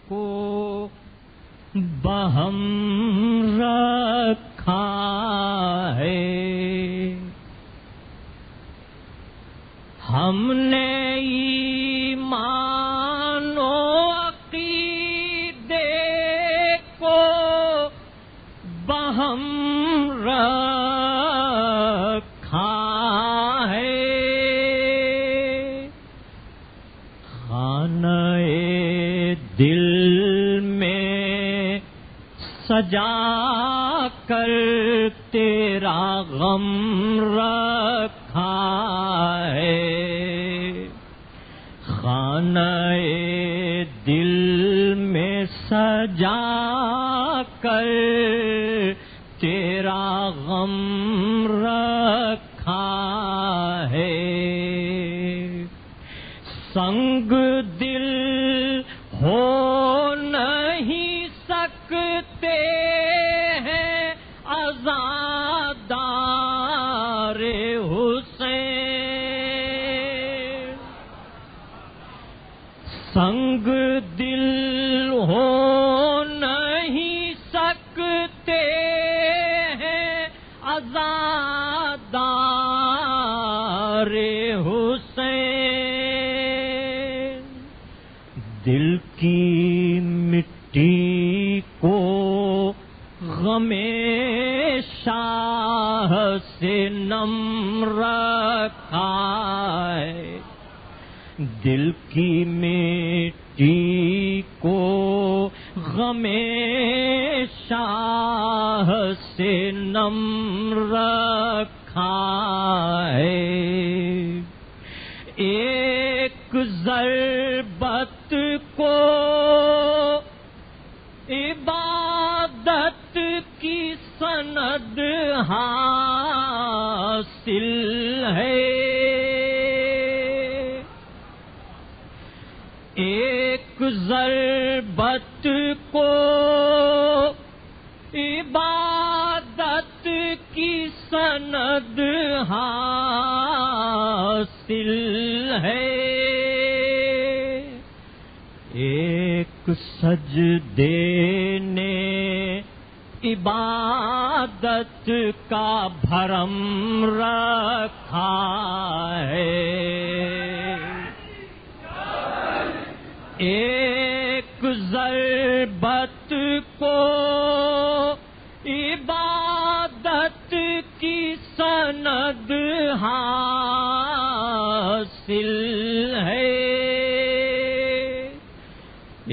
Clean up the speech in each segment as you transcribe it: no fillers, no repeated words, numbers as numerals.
کو بہم رکھا ہے، ہم نے ایمان و عقیدے کو بہم رکھا ہے، خانہ دل میں سجا کر تیرا غم رکھا ہے، خانہ دل میں سجا کر تیرا غم رکھا ہے، سنگ دل ہو نہیں سکتے ہیں عزادار حسین، سنگ دل ہو نہیں سکتے ہیں عزادار حسین، دل کی مٹی کو غم شاہ سے نم رکھا ہے، دل کی مٹی کو غم شاہ سے نم رکھا ہے، ایک ضربت کو عبادت کی سند حاصل ہے، ایک ضربت کو عبادت کی سند حاصل ہے، ایک سجدے نے عبادت کا بھرم رکھا ہے، ایک ضربت کو عبادت کی سند حاصل ہے،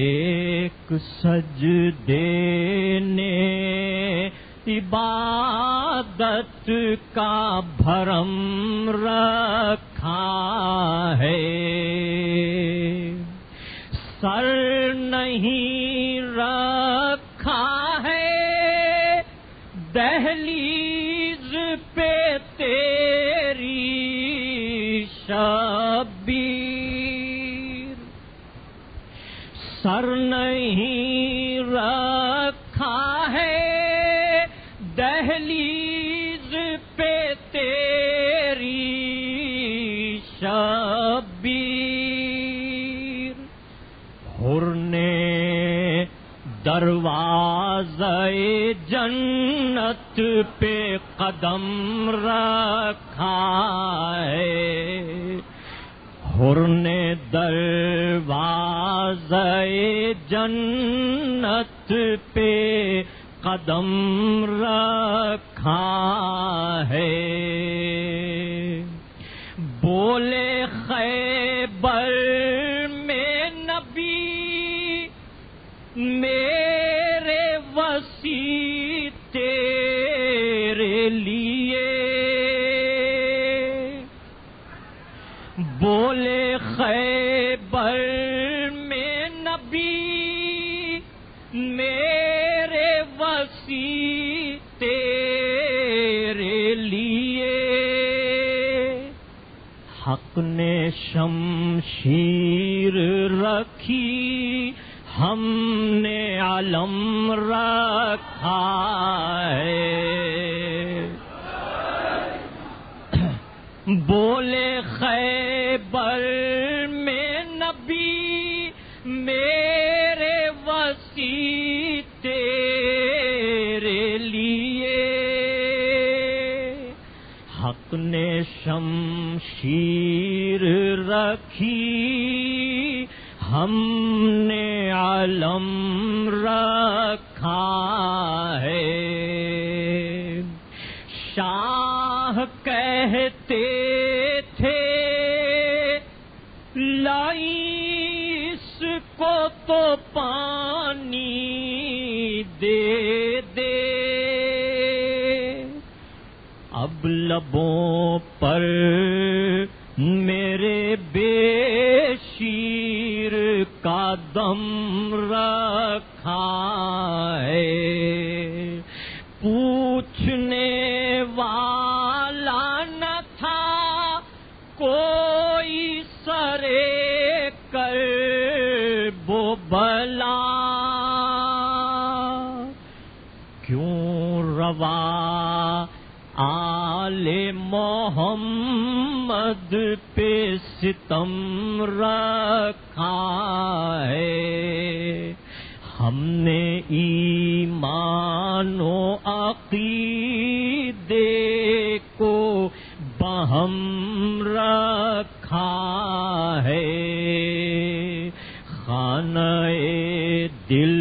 ایک سجدے نے عبادت کا بھرم رکھا ہے، سر نہیں رکھا ہے دہلیز پہ تیری شبیر، سر نہیں رکھا ہے دہلیز پہ تیری شبیر، حر نے دروازے جنت پہ قدم رکھا ہے، حر نے دروازے جنت پہ قدم رکھا ہے، بولے خیبر میں نبی میرے وسیع تیرے لیے، بولے خیبر میں نبی میرے وسیع تیرے لیے، حق نے شمشیر رکھی ہم نے علم رکھا ہے، بولے خیبر میں نبی وسیع تیرے لیے حق نے شمشیر رکھی ہم نے علم رکھا ہے شاہ کہتے تھے لائی اس کو تو پانی دے دے اب لبوں پر میرے بے شیر کا دم رکھا ہے پوچھنے والا نہ تھا کوئی سرے کر وہ بلا کیوں روا آل محمد پہ ستم رکھا ہے ہم نے ایمان و عقیدے کو بہم رکھا ہے خانہ دل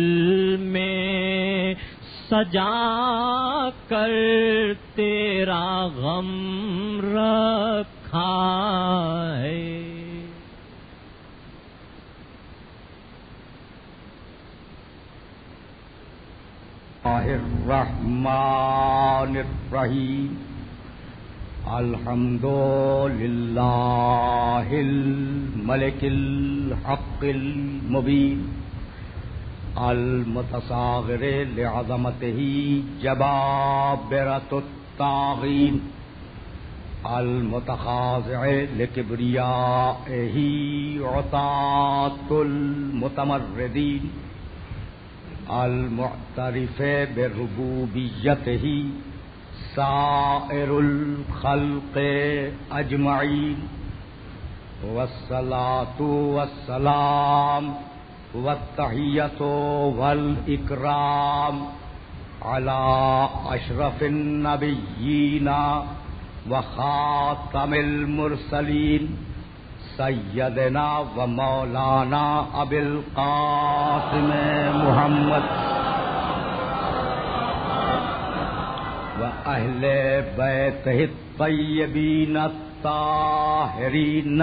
میں سجا کر تیرا غم رکھا ہے الرحمن الرحیم الحمد للہ الملک الحق المبین المتصاغر لعظمتہ جبابرۃ الطاغین المتخاضع لکبریائہ عطاة المتمردین المعترف بربوبیتہ سائر الخلق اجمعین والصلاة والسلام والتحیۃ والاکرام علی اشرف النبیین وخاتم المرسلین سیدنا و مولانا ابی القاسم محمد و اہل بیتہ الطیبین الطاہرین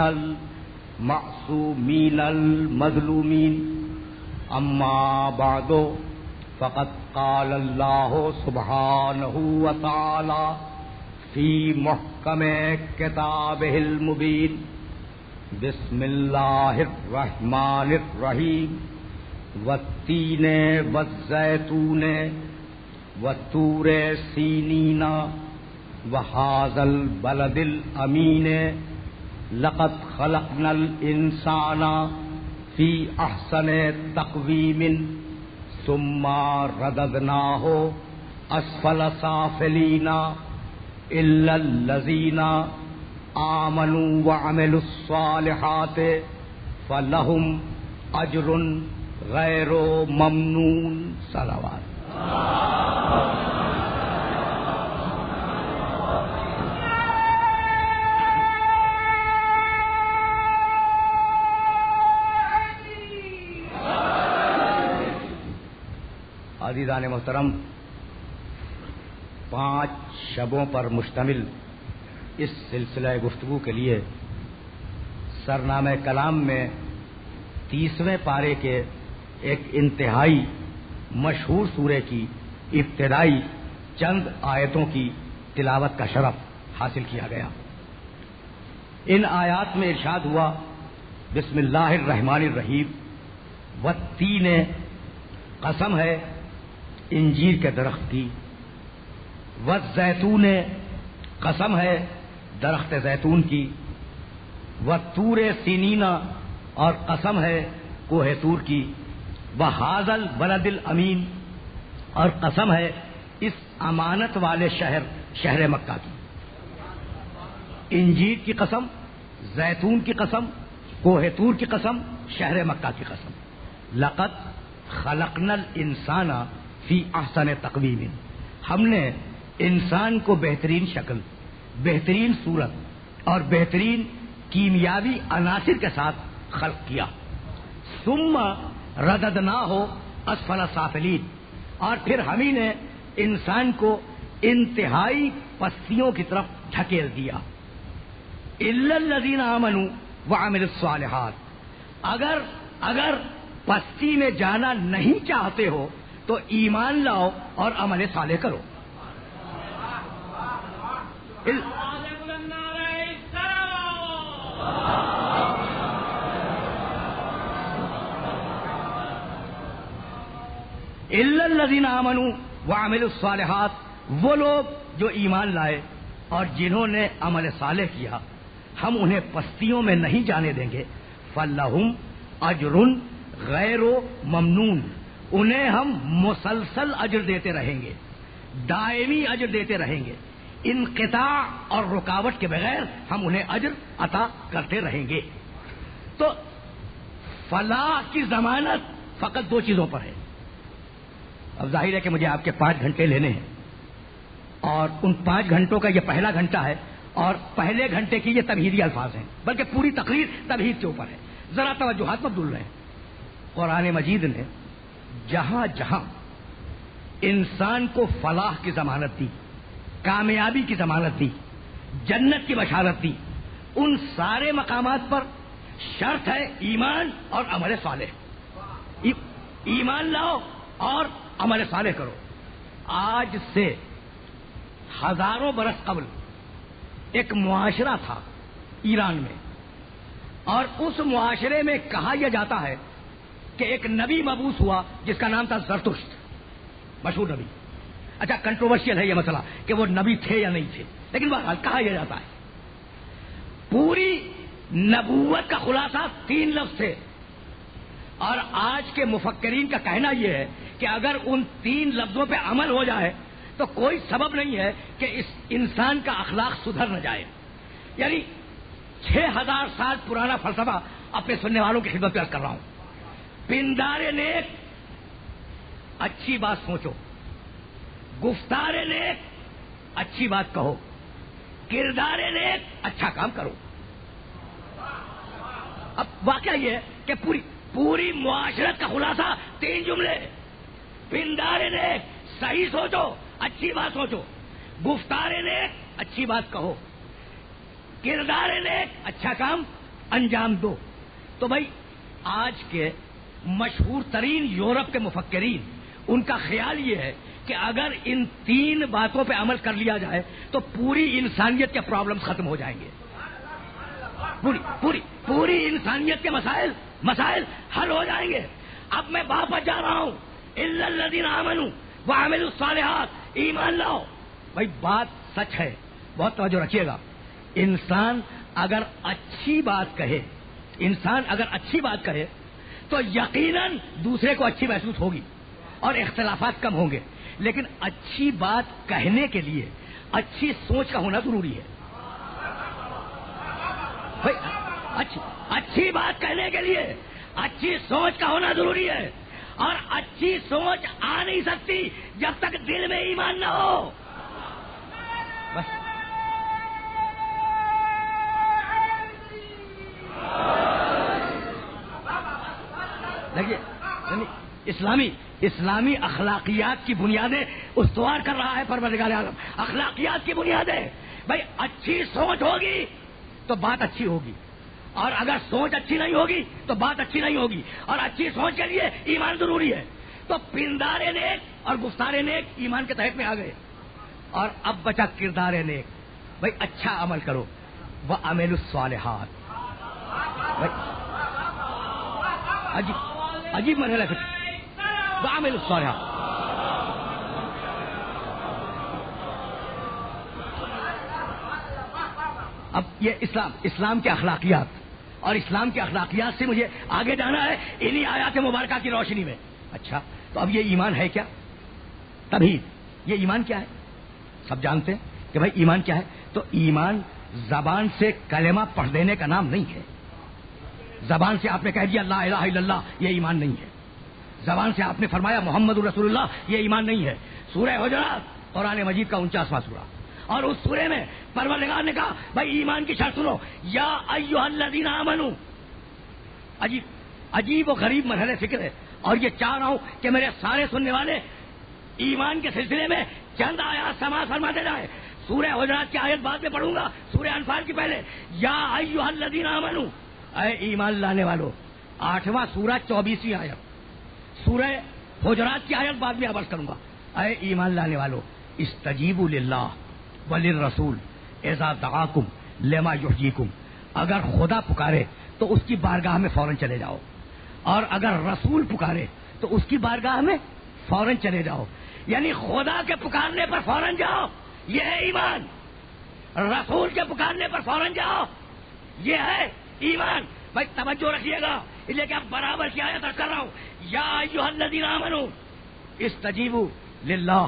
المعصومین المظلومین اما بعد فقد قال اللہ سبحانہ وتعالی فی محکم کتابہ المبین بسم اللہ الرحمن الرحیم والتین والزیتون والطور سینین وہذا البلد الامین لقد خلقنا الانسان فی احسن تقویم ثم رددناہ اسفل سافلین الا الذین آمنوا وعملوا الصالحات فلہم اجر غیر ممنون صلوات عزیزان محترم 5 شبوں پر مشتمل اس سلسلہ گفتگو کے لیے سرنامہ کلام میں 30ویں پارے کے ایک انتہائی مشہور سورہ کی ابتدائی چند آیتوں کی تلاوت کا شرف حاصل کیا گیا. ان آیات میں ارشاد ہوا بسم اللہ الرحمن الرحیم والتین قسم ہے انجیر کے درخت کی والزیتون قسم ہے درخت زیتون کی والطور سینین اور قسم ہے کوہ طور کی وہذا البلد الامین اور قسم ہے اس امانت والے شہر مکہ کی. انجیر کی قسم زیتون کی قسم کوہ طور کی قسم شہر مکہ کی قسم. لقد خلقنا الانسان فی احسن تقویم، ہم نے انسان کو بہترین شکل، بہترین صورت اور بہترین کیمیاوی عناصر کے ساتھ خلق کیا. ثم رددناہ اسفل سافلین، اور پھر ہم ہی نے انسان کو انتہائی پستیوں کی طرف دھکیل دیا. الا الذین آمنوا وعملوا الصالحات، اگر پستی میں جانا نہیں چاہتے ہو تو ایمان لاؤ اور عمل صالح کرو. الا الذین آمنوا وعملوا الصالحات، وہ لوگ جو ایمان لائے اور جنہوں نے عمل صالح کیا، ہم انہیں پستیوں میں نہیں جانے دیں گے. فلہم اجر غیر ممنون، انہیں ہم مسلسل اجر دیتے رہیں گے، دائمی اجر دیتے رہیں گے، انقطاع اور رکاوٹ کے بغیر ہم انہیں اجر عطا کرتے رہیں گے. تو فلاح کی ضمانت فقط دو چیزوں پر ہے. اب ظاہر ہے کہ مجھے آپ کے 5 گھنٹے لینے ہیں، اور ان 5 گھنٹوں کا یہ پہلا گھنٹہ ہے، اور پہلے گھنٹے کی یہ تمہیدی الفاظ ہیں، بلکہ پوری تقریر تمہید کے اوپر ہے. ذرا توجہات مت بھول رہے ہیں. قرآن مجید نے جہاں جہاں انسان کو فلاح کی ضمانت دی، کامیابی کی ضمانت دی، جنت کی بشارت دی، ان سارے مقامات پر شرط ہے ایمان اور عمل صالح. ایمان لاؤ اور عمل صالح کرو. آج سے ہزاروں برس قبل ایک معاشرہ تھا ایران میں، اور اس معاشرے میں کہا یہ جاتا ہے کہ ایک نبی مبعوث ہوا جس کا نام تھا زرتشت، مشہور نبی. اچھا، کنٹروورشل ہے یہ مسئلہ کہ وہ نبی تھے یا نہیں تھے، لیکن بہرحال کہا یہ جاتا ہے. پوری نبوت کا خلاصہ 3 لفظ تھے، اور آج کے مفکرین کا کہنا یہ ہے کہ اگر ان 3 لفظوں پہ عمل ہو جائے تو کوئی سبب نہیں ہے کہ اس انسان کا اخلاق سدھر نہ جائے. یعنی 6000 سال پرانا فلسفہ اپنے سننے والوں کی خدمت پیش کر رہا ہوں. پندار نیک، اچھی بات سوچو، گفتار نیک، اچھی بات کہو، کردار نیک، اچھا کام کرو. اب واقعہ یہ ہے کہ پوری معاشرت کا خلاصہ 3 جملے: پندار نیک، صحیح سوچو، اچھی بات سوچو، گفتار نیک، اچھی بات کہو، کردار نیک، اچھا کام انجام دو. تو بھائی آج کے مشہور ترین یورپ کے مفکرین، ان کا خیال یہ ہے کہ اگر ان 3 باتوں پہ عمل کر لیا جائے تو پوری انسانیت کے پرابلمز ختم ہو جائیں گے. پوری انسانیت کے مسائل حل ہو جائیں گے. اب میں واپس جا رہا ہوں. الا الذین آمنوا وعملوا الصالحات، ایمان لاؤ. بھائی بات سچ ہے، بہت توجہ رکھیے گا. انسان اگر اچھی بات کہے تو یقیناً دوسرے کو اچھی محسوس ہوگی اور اختلافات کم ہوں گے. لیکن اچھی بات کہنے کے لیے اچھی سوچ کا ہونا ضروری ہے. اچھی بات کہنے کے لیے اچھی سوچ کا ہونا ضروری ہے، اور اچھی سوچ آ نہیں سکتی جب تک دل میں ایمان نہ ہو. بس دیکھیے، اسلامی اخلاقیات کی بنیادیں استوار کر رہا ہے پروردگار عالم. اخلاقیات کی بنیادیں، بھائی اچھی سوچ ہوگی تو بات اچھی ہوگی، اور اگر سوچ اچھی نہیں ہوگی تو بات اچھی نہیں ہوگی. اور اچھی سوچ کے لیے ایمان ضروری ہے. تو پندار نیک اور گفتار نیک ایمان کے تحت میں آ گئے. اور اب بچا کردار نیک. بھائی اچھا عمل کرو. وَعَمِلُوا الصَّالِحَاتِ، عجیب مرحلہ ہے. وَعَمِلُوا الصَّالِحَاتِ، اب یہ اسلام کے اخلاقیات، اور اسلام کے اخلاقیات سے مجھے آگے جانا ہے انہی آیات مبارکہ کی روشنی میں. اچھا، تو اب یہ ایمان ہے کیا؟ توحید. یہ ایمان کیا ہے؟ سب جانتے ہیں کہ بھائی ایمان کیا ہے. تو ایمان زبان سے کلمہ پڑھ دینے کا نام نہیں ہے. زبان سے آپ نے کہہ دیا لا الہ الا اللہ، یہ ایمان نہیں ہے. زبان سے آپ نے فرمایا محمد رسول اللہ، یہ ایمان نہیں ہے۔ سورہ حجرات قرآن مجید کا 49واں سورہ، اور اس سورے میں پروردگار نے کہا بھائی ایمان کی شرط سنو، یا ایھا الذین آمنو۔ عجیب و غریب مرحلہ فکر ہے، اور یہ چاہ رہا ہوں کہ میرے سارے سننے والے ایمان کے سلسلے میں چند آیات سماعت فرماتے جائیں۔ سورہ حجرات کی آیت بعد میں پڑھوں گا، سورہ انفال کی پہلے، یا ایھا الذین آمنو، اے ایمان لانے والو۔ 8واں سورہ 24ویں آیت، سورہ حجرات کی آیت بعد میں عرض کروں گا۔ اے ایمان لانے والو، استجیبوا للہ وللرسول اذا دعاکم لما یحییکم، اگر خدا پکارے تو اس کی بارگاہ میں فوراً چلے جاؤ، اور اگر رسول پکارے تو اس کی بارگاہ میں فوراً چلے جاؤ۔ یعنی خدا کے پکارنے پر فوراً جاؤ، یہ ہے ایمان۔ رسول کے پکارنے پر فوراً جاؤ، یہ ہے ایمان۔ بھائی توجہ رکھیے گا، اس لیے کہ اب برابر کی آیت کر رہا ہوں، یا ایھا الذین آمنو استجیبوا للہ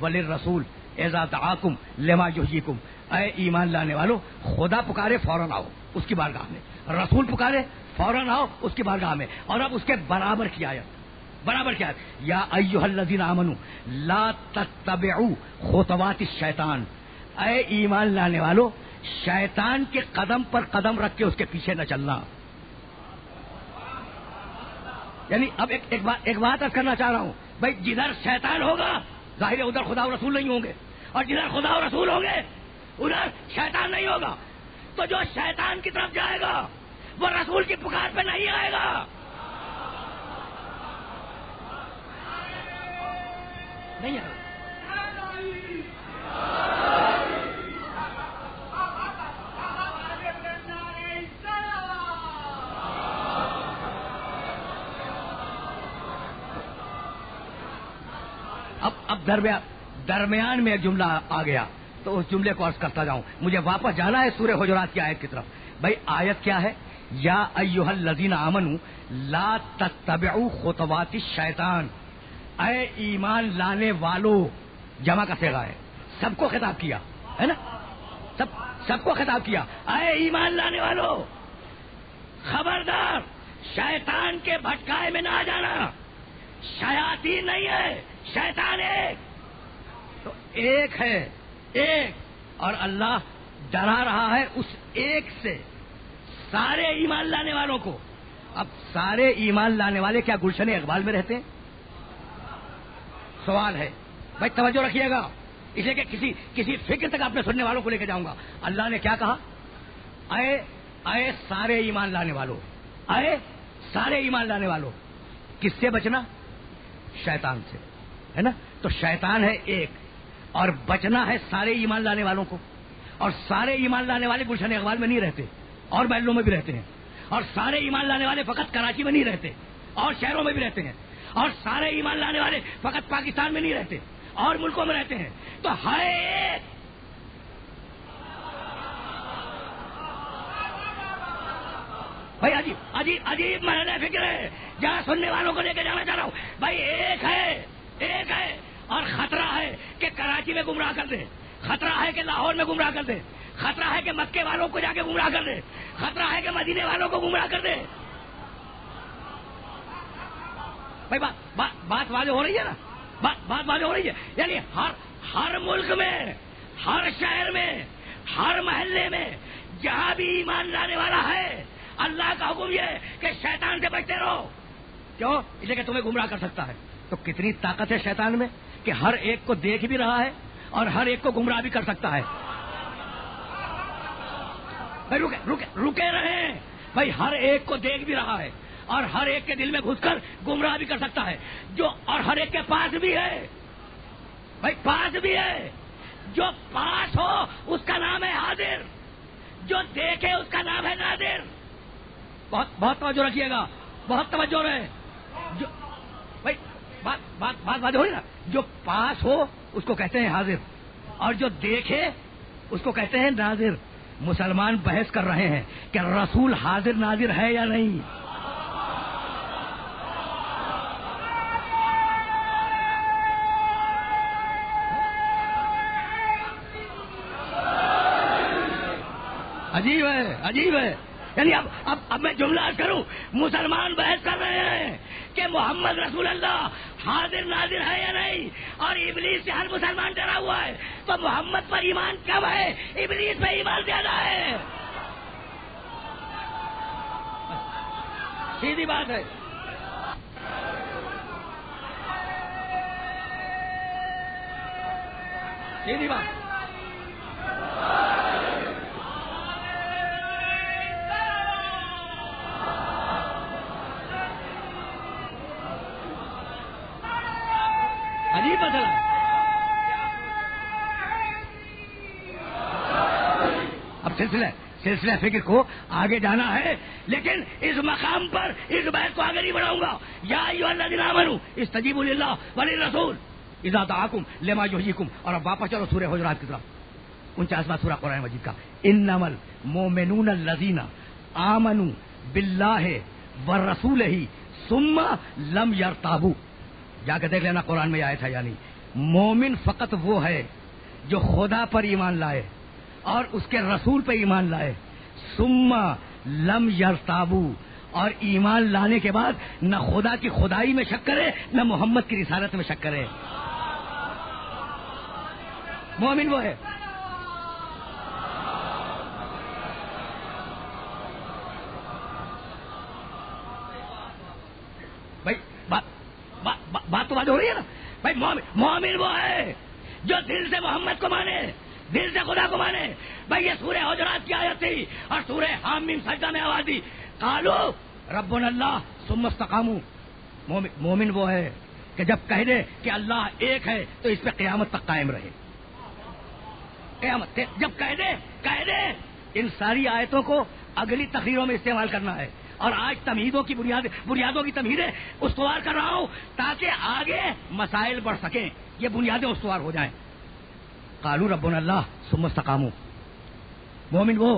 وللرسول اذا دعاکم لما یحییکم، اے ایمان لانے والو، خدا پکارے فوراً آؤ اس کی بارگاہ میں، رسول پکارے فوراً آؤ اس کی بارگاہ میں۔ اور اب اس کے برابر کی آیت، یا ایھا الذین آمنو لا تتبعوا خطوات الشیطان، اے ایمان لانے والو، شیطان کے قدم پر قدم رکھ کے اس کے پیچھے نہ چلنا۔ یعنی اب ایک بات عرض کرنا چاہ رہا ہوں، بھائی جدھر شیطان ہوگا ظاہر ہے ادھر خدا و رسول نہیں ہوں گے، اور جدھر خدا و رسول ہوں گے ادھر شیطان نہیں ہوگا۔ تو جو شیطان کی طرف جائے گا وہ رسول کی پکار پہ نہیں آئے گا۔ نہیں آئے گا۔ اب درمیان میں ایک جملہ آ گیا تو اس جملے کو عرض کرتا جاؤں، مجھے واپس جانا ہے سورہ حجرات کی آیت کی طرف۔ بھائی آیت کیا ہے؟ یا ایھا الذین آمنو لا تتبعوا خطوات الشیطان، اے ایمان لانے والو، جمع کا صیغہ ہے، سب کو خطاب کیا ہے نا، سب کو خطاب کیا، اے ایمان لانے والو، خبردار شیطان کے بھٹکائے میں نہ آ جانا۔ شیاطین نہیں ہے، شیطان ایک، تو ایک ہے، ایک، اور اللہ ڈرا رہا ہے اس ایک سے سارے ایمان لانے والوں کو۔ اب سارے ایمان لانے والے کیا گلشن اقبال میں رہتے ہیں؟ سوال ہے، بھائی توجہ رکھیے گا، اس لیے کہ کسی فکر تک اپنے سننے والوں کو لے کے جاؤں گا۔ اللہ نے کیا کہا؟ اے سارے ایمان لانے والوں، اے سارے ایمان لانے والوں، کس سے بچنا؟ شیطان سے، ہے نا؟ تو شیطان ہے ایک، اور بچنا ہے سارے ایمان لانے والوں کو۔ اور سارے ایمان لانے والے گلشن اقبال میں نہیں رہتے، اور محلوں میں بھی رہتے ہیں، اور سارے ایمان لانے والے فقط کراچی میں نہیں رہتے، اور شہروں میں بھی رہتے ہیں، اور سارے ایمان لانے والے فقط پاکستان میں نہیں رہتے، اور ملکوں میں رہتے ہیں۔ تو ہر ایک بھائی عجیب مرحلہ فکر ہے، جہاں سننے والوں کو لے کے جانا چاہ رہا ہوں۔ بھائی ایک ہے، اور خطرہ ہے کہ کراچی میں گمراہ کر دے، خطرہ ہے کہ لاہور میں گمراہ کر دے، خطرہ ہے کہ مکے والوں کو جا کے گمراہ کر دے، خطرہ ہے کہ مدینے والوں کو گمراہ کر دے۔ بھائی بات واضح ہو رہی ہے نا، بات واضح ہو رہی ہے۔ یعنی ہر ملک میں، ہر شہر میں، ہر محلے میں جہاں بھی ایمان لانے والا ہے، اللہ کا حکم یہ ہے کہ شیطان سے بچتے رہو۔ کیوں؟ اس لیے کہ تمہیں گمراہ کر سکتا ہے۔ تو کتنی طاقت ہے شیطان میں کہ ہر ایک کو دیکھ بھی رہا ہے اور ہر ایک کو گمراہ بھی کر سکتا ہے۔ بھائی رکے رہیں، بھائی ہر ایک کو دیکھ بھی رہا ہے اور ہر ایک کے دل میں گھس کر گمراہ بھی کر سکتا ہے، اور ہر ایک کے پاس بھی ہے، بھائی پاس بھی ہے۔ جو پاس ہو اس کا نام ہے حاضر، جو دیکھے اس کا نام ہے ناظر۔ بہت توجہ رکھیے گا، بہت توجہ رہے۔ جو بھائی بات واضح ہو رہی نا، جو پاس ہو اس کو کہتے ہیں حاضر، اور جو دیکھے اس کو کہتے ہیں ناظر۔ مسلمان بحث کر رہے ہیں کہ رسول حاضر ناظر ہے یا نہیں۔ عجیب ہے۔ یعنی اب میں جملہ کروں، مسلمان بحث کر رہے ہیں کہ محمد رسول اللہ حاضر ناظر ہے یا نہیں، اور ابلیس سے ہر مسلمان ڈرا ہوا ہے، تو محمد پر ایمان کم ہے، ابلیس پہ ایمان زیادہ ہے. سیدھی بات ہے. سیدھی بات. عجیب مسئلہ ہے. اب سلسلہ فکر کو آگے جانا ہے، لیکن اس مقام پر اس بحث کو آگے نہیں بڑھاؤں گا. یا ایھا الذین آمنوا استجیبوا للہ وللرسول اذا دعاکم لما یحییکم. اور اب واپس چلو سورہ حجرات کی طرف، 49واں سورہ قرآن مجید کا. انما المؤمنون الذین آمنوا باللہ ورسولہ ثم لم یرتابوا. جا کے دیکھ لینا قرآن میں آیا تھا یا نہیں. مومن فقط وہ ہے جو خدا پر ایمان لائے اور اس کے رسول پہ ایمان لائے، ثم لم یرتابوا، اور ایمان لانے کے بعد نہ خدا کی خدائی میں شک کرے نہ محمد کی رسالت میں شک کرے. مومن وہ ہے. بھائی بات تو بات ہو رہی ہے نا بھائی. مومن وہ ہے جو دل سے محمد کو مانے، دل سے خدا کو مانے. بھائی یہ سورہ حجرات کی آیت تھی اور سورہ حامیم سجدہ میں آواز دی، قالوا ربنا اللہ ثم استقاموا. مومن وہ ہے کہ جب کہہ دے کہ اللہ ایک ہے تو اس پہ قیامت تک قائم رہے. قیامت جب کہہ دے. ان ساری آیتوں کو اگلی تقریروں میں استعمال کرنا ہے، اور آج تمہیدوں کی بنیادوں کی تمہیدیں استوار کر رہا ہوں تاکہ آگے مسائل بڑھ سکیں، یہ بنیادیں استوار ہو جائیں. قالوا ربنا اللہ ثم استقاموا. مومن وہ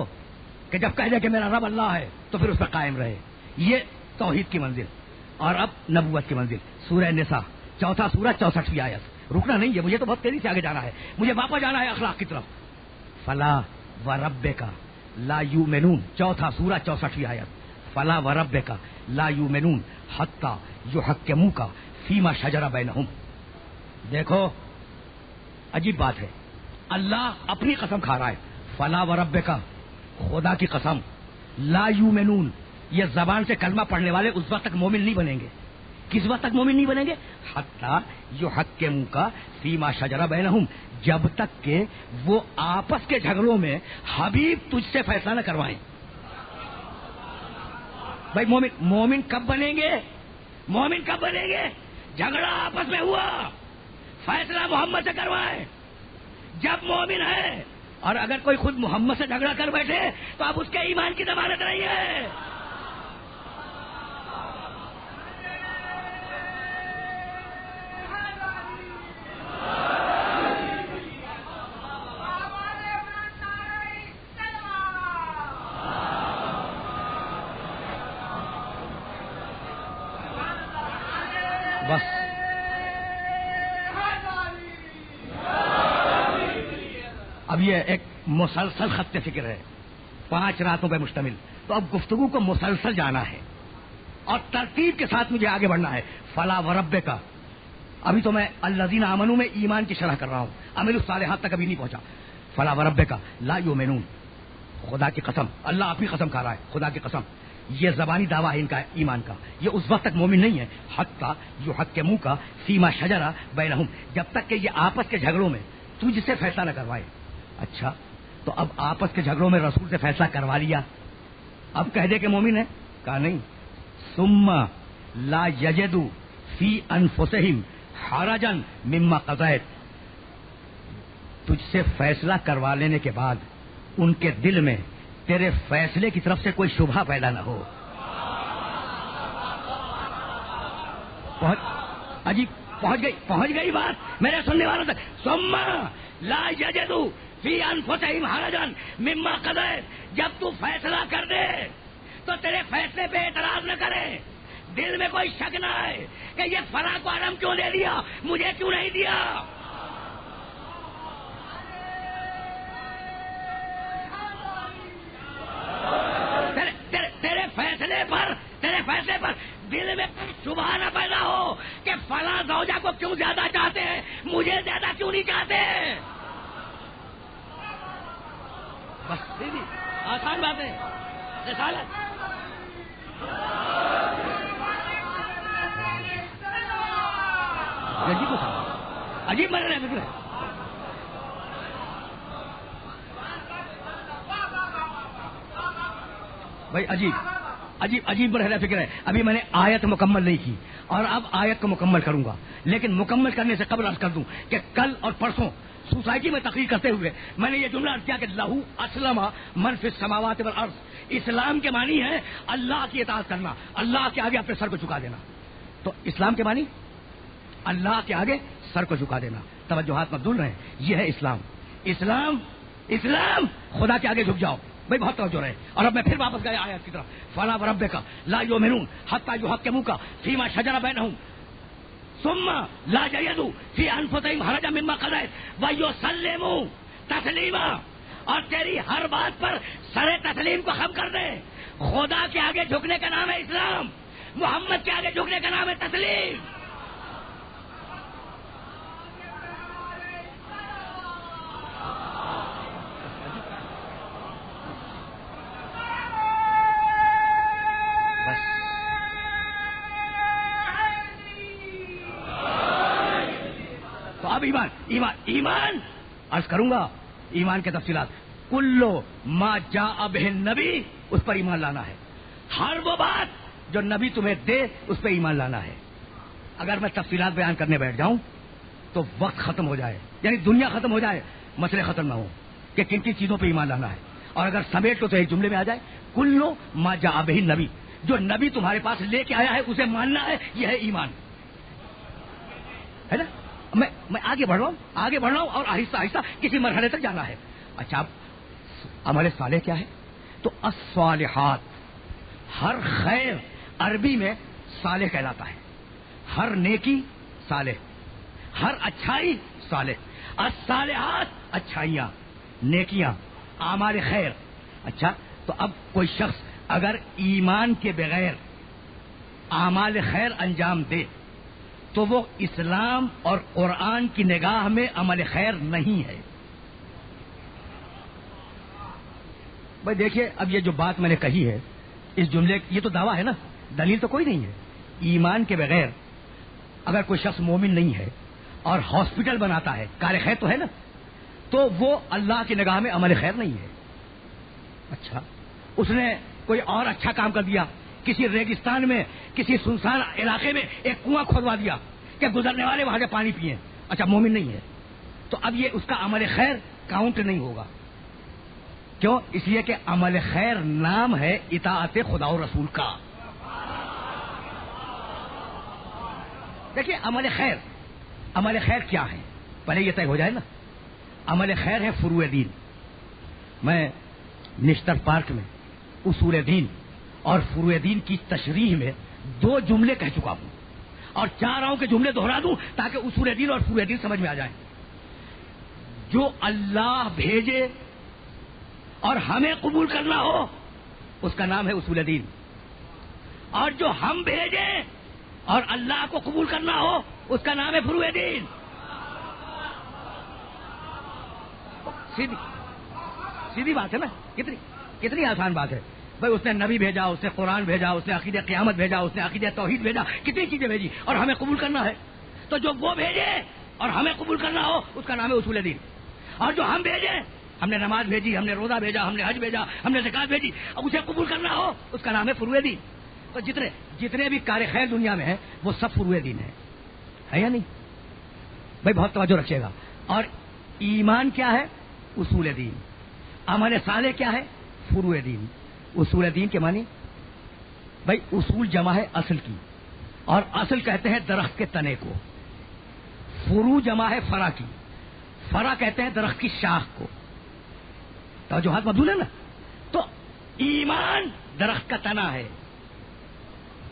کہ جب کہہ دے کہ میرا رب اللہ ہے تو پھر اس پر قائم رہے. یہ توحید کی منزل. اور اب نبوت کی منزل. سورہ نساء 4 سورہ 64 آیت. رکنا نہیں ہے مجھے، تو بہت تیزی سے آگے جانا ہے، مجھے واپس جانا ہے اخلاق کی طرف. فلا وربک لا یؤمنون 4 سورہ 64 آیت. فلا وربک لا یؤمنون حتی یحکموک فیما شجر بینہم. دیکھو عجیب بات ہے، اللہ اپنی قسم کھا رہا ہے. فلا وربک، خدا کی قسم. لا یؤمنون، یہ زبان سے کلمہ پڑھنے والے اس وقت تک مومن نہیں بنیں گے. کس وقت تک مومن نہیں بنیں گے؟ حتی یحکموک فیما شجر بینہم، جب تک کہ وہ آپس کے جھگڑوں میں حبیب تجھ سے فیصلہ نہ کروائیں. بھائی مومن کب بنیں گے؟ مومن کب بنیں گے؟ جھگڑا آپس میں ہوا، فیصلہ محمد سے کروائیں جب مومن ہے. اور اگر کوئی خود محمد سے جھگڑا کر بیٹھے تو اب اس کے ایمان کی ضمانت نہیں ہے. بس اب یہ ایک مسلسل خط فکر ہے، 5 راتوں پہ مشتمل. تو اب گفتگو کو مسلسل جانا ہے اور ترتیب کے ساتھ مجھے آگے بڑھنا ہے. فلا وربک، ابھی تو میں الذین آمنوا میں ایمان کی شرح کر رہا ہوں، عمل الصالحات تک ابھی نہیں پہنچا. فلا وربک لا یؤمنون، خدا کی قسم، اللہ اپنی قسم کھا رہا ہے، خدا کی قسم. یہ زبانی دعویٰ ہے ان کا ایمان کا، یہ اس وقت تک مومن نہیں ہے. حتی یحکموک فیما شجر بینہم، جب تک کہ یہ آپس کے جھگڑوں میں تجھ سے فیصلہ نہ کروائے. اچھا تو اب آپس کے جھگڑوں میں رسول سے فیصلہ کروا لیا، اب کہہ دے کہ مومن ہے؟ کہا نہیں. ثم لا یجدوا فی انفسہم حرجا مما قضیت، تجھ سے فیصلہ کروا لینے کے بعد ان کے دل میں تیرے فیصلے کی طرف سے کوئی شبہ پیدا نہ ہو. پہنچ گئی بات میرے سننے والوں تک. ثم لا یجدوا فی انفسہم حرجا مما قضیت، جب تو فیصلہ کر دے تو تیرے فیصلے پہ اعتراض نہ کرے، دل میں کوئی شک نہ ہے کہ یہ فلاں کو علم کیوں دے دیا، مجھے کیوں نہیں دیا. تیرے فیصلے پر دل میں شبہ نہ پیدا ہو کہ فلاں زوجہ کو کیوں زیادہ چاہتے ہیں، مجھے زیادہ کیوں نہیں چاہتے. بس سیدھی آسان بات ہے. رسالت عجیب عجیب مرحلہ ہے. بھائی عجیب مرحلہ فکر ہے. ابھی میں نے آیت مکمل نہیں کی اور اب آیت کو مکمل کروں گا، لیکن مکمل کرنے سے قبل عرض کر دوں کہ کل اور پرسوں سوسائٹی میں تقریر کرتے ہوئے میں نے یہ جملہ عرض کیا کہ لہو اسلم من فی السماوات والارض. اسلام کے معنی ہے اللہ کی اطاعت کرنا، اللہ کے آگے اپنے سر کو جھکا دینا. تو اسلام کے معنی اللہ کے آگے سر کو جھکا دینا. توجہات مبذول رہے، یہ ہے اسلام. اسلام خدا کے آگے جھک جاؤ. بھائی بہت توجہ رہے. اور اب میں پھر واپس گیا آیت کی طرف. فلا وربک لا یؤمنون حتی یحکموک فیما شجر بینہم ثم لا یجدوا فی انفسہم حرجا مما قضیت ویسلموا تسلیما. اور تیری ہر بات پر سر تسلیم کو خم کر دے. خدا کے آگے جھکنے کا نام ہے اسلام، محمد کے آگے جھکنے کا نام ہے تسلیم. اب ایمان عرض کروں گا. ایمان کے تفصیلات کلو ما جاء بہ النبی، اس پر ایمان لانا ہے. ہر وہ بات جو نبی تمہیں دے اس پہ ایمان لانا ہے. اگر میں تفصیلات بیان کرنے بیٹھ جاؤں تو وقت ختم ہو جائے، یعنی دنیا ختم ہو جائے، مسئلے ختم نہ ہو کہ کن کن چیزوں پہ ایمان لانا ہے. اور اگر سمیٹ لو تو ایک جملے میں آ جائے کلو ما جاء بہ النبی. جو نبی تمہارے پاس لے کے آیا ہے اسے ماننا ہے، یہ ہے ایمان. ہے نا؟ میں آگے بڑھ رہا ہوں اور آہستہ آہستہ کسی مرحلے تک جانا ہے. اچھا عمل صالح کیا ہے؟ تو الصالحات، ہر خیر عربی میں صالح کہلاتا ہے. ہر نیکی صالح، ہر اچھائی صالح. الصالحات اچھائیاں، نیکیاں، اعمال خیر. اچھا تو اب کوئی شخص اگر ایمان کے بغیر اعمال خیر انجام دے تو وہ اسلام اور قرآن کی نگاہ میں عمل خیر نہیں ہے. بھائی دیکھیے اب یہ جو بات میں نے کہی ہے اس جملے، یہ تو دعویٰ ہے نا، دلیل تو کوئی نہیں ہے. ایمان کے بغیر اگر کوئی شخص مومن نہیں ہے اور ہاسپٹل بناتا ہے، کار خیر تو ہے نا، تو وہ اللہ کی نگاہ میں عمل خیر نہیں ہے. اچھا اس نے کوئی اور اچھا کام کر دیا، کسی ریگستان میں کسی سنسان علاقے میں ایک کنواں کھودوا دیا کہ گزرنے والے وہاں سے پانی پیئیں. اچھا مومن نہیں ہے تو اب یہ اس کا عمل خیر کاؤنٹ نہیں ہوگا. کیوں؟ اس لیے کہ عمل خیر نام ہے اطاعت خدا و رسول کا. دیکھیے عمل خیر کیا ہے پہلے یہ طے ہو جائے نا. عمل خیر ہے فروع دین. میں نشتر پارک میں اصول دین اور فروع دین کی تشریح میں 2 جملے کہہ چکا ہوں اور چاہ رہا ہوں کہ جملے دہرا دوں تاکہ اصول دین اور فروع دین سمجھ میں آ جائیں. جو اللہ بھیجے اور ہمیں قبول کرنا ہو اس کا نام ہے اصول دین، اور جو ہم بھیجیں اور اللہ کو قبول کرنا ہو اس کا نام ہے فروع دین. سیدھی بات ہے نا، کتنی آسان بات ہے. بھائی اس نے نبی بھیجا، اس نے قرآن بھیجا، اس نے عقید قیامت بھیجا، اس نے عقید توحید بھیجا، کتنی چیزیں بھیجی اور ہمیں قبول کرنا ہے. تو جو وہ بھیجے اور ہمیں قبول کرنا ہو اس کا نام ہے اصول دین. اور جو ہم بھیجیں، ہم نے نماز بھیجی، ہم نے روزہ بھیجا، ہم نے حج بھیجا، ہم نے زکات بھیجی، اب اسے قبول کرنا ہو اس کا نام ہے فروع دین. تو جتنے بھی کار خیر دنیا میں ہیں وہ سب فروع دین ہے یا نہیں؟ بھائی بہت توجہ رکھیے گا. اور ایمان کیا ہے؟ اصول دین. عمل صالح کیا ہے؟ فروع دین. اصول دین کے معنی بھائی اصول جمع ہے اصل کی، اور اصل کہتے ہیں درخت کے تنے کو. فروع جمع ہے فرع کی، فرع کہتے ہیں درخت کی شاخ کو. توجہات مبذول ہے نا. تو ایمان درخت کا تنا ہے،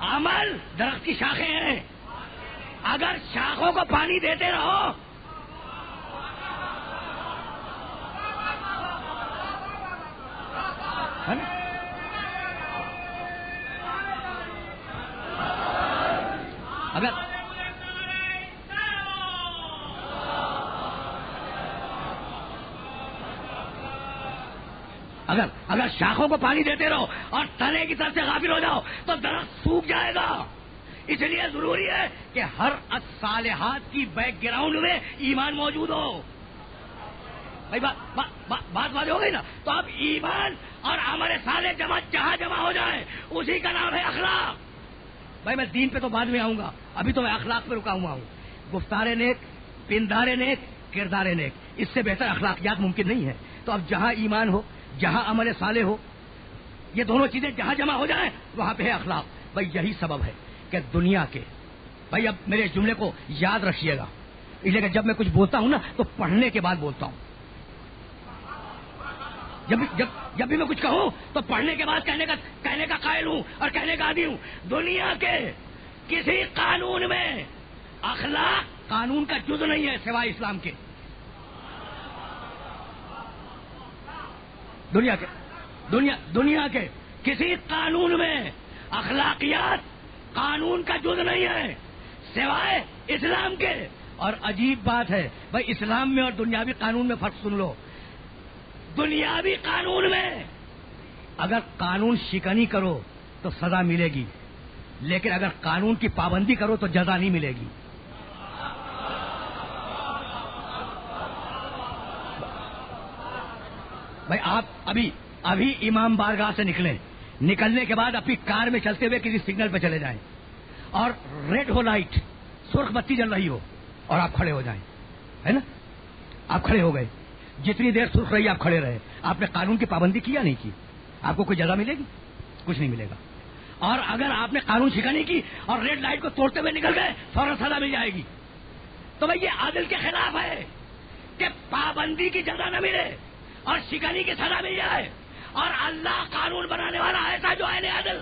عمل درخت کی شاخیں ہیں. اگر شاخوں کو پانی دیتے رہو اگر شاخوں کو پانی دیتے رہو اور تنے کی طرف سے غافل ہو جاؤ تو درخت سوکھ جائے گا. اس لیے ضروری ہے کہ ہر الصالحات کی بیک گراؤنڈ میں ایمان موجود ہو. بھائی بات واضح ہو گئی نا. تو اب ایمان اور عمل صالح جہاں جمع ہو جائے اسی کا نام ہے اخلاق. بھائی میں دین پہ تو بعد میں آؤں گا, ابھی تو میں اخلاق پہ رکا ہوا ہوں. گفتار نیک, پندار نیک, کردار نیک, اس سے بہتر اخلاقیات ممکن نہیں ہے. تو اب جہاں ایمان ہو, جہاں عمل صالح ہو, یہ دونوں چیزیں جہاں جمع ہو جائیں وہاں پہ ہے اخلاق. بھائی یہی سبب ہے کہ دنیا کے, بھائی اب میرے جملے کو یاد رکھیے گا, اس لیے کہ جب میں کچھ بولتا ہوں نا تو پڑھنے کے بعد بولتا ہوں. جب بھی میں کچھ کہوں تو پڑھنے کے بعد کہنے کا قائل ہوں اور کہنے کا عادی ہوں. دنیا کے کسی قانون میں اخلاق قانون کا جز نہیں ہے سوائے اسلام کے. دنیا کے کسی قانون میں اخلاقیات قانون کا جز نہیں ہے سوائے اسلام کے. اور عجیب بات ہے بھائی, اسلام میں اور دنیاوی قانون میں فرق سن لو. دنیاوی قانون میں اگر قانون شکنی کرو تو سزا ملے گی, لیکن اگر قانون کی پابندی کرو تو جزا نہیں ملے گی. بھائی آپ ابھی امام بارگاہ سے نکلنے کے بعد اپنی کار میں چلتے ہوئے کسی سگنل پہ چلے جائیں اور ریڈ ہو لائٹ, سرخ بتی جل رہی ہو اور آپ کھڑے ہو جائیں, ہے نا, آپ کھڑے ہو گئے, جتنی دیر سرخ رہی آپ کھڑے رہے, آپ نے قانون کی پابندی کی یا نہیں کی, آپ کو کوئی جزا ملے گی؟ کچھ نہیں ملے گا. اور اگر آپ نے قانون شکنی کی اور ریڈ لائٹ کو توڑتے ہوئے نکل گئے فوراً سزا مل جائے گی. تو بھائی یہ عدل کے خلاف ہے کہ پابندی کی جزا نہ ملے اور شکنی کی سزا مل جائے. اور اللہ قانون بنانے والا ایسا جو ہے عدل,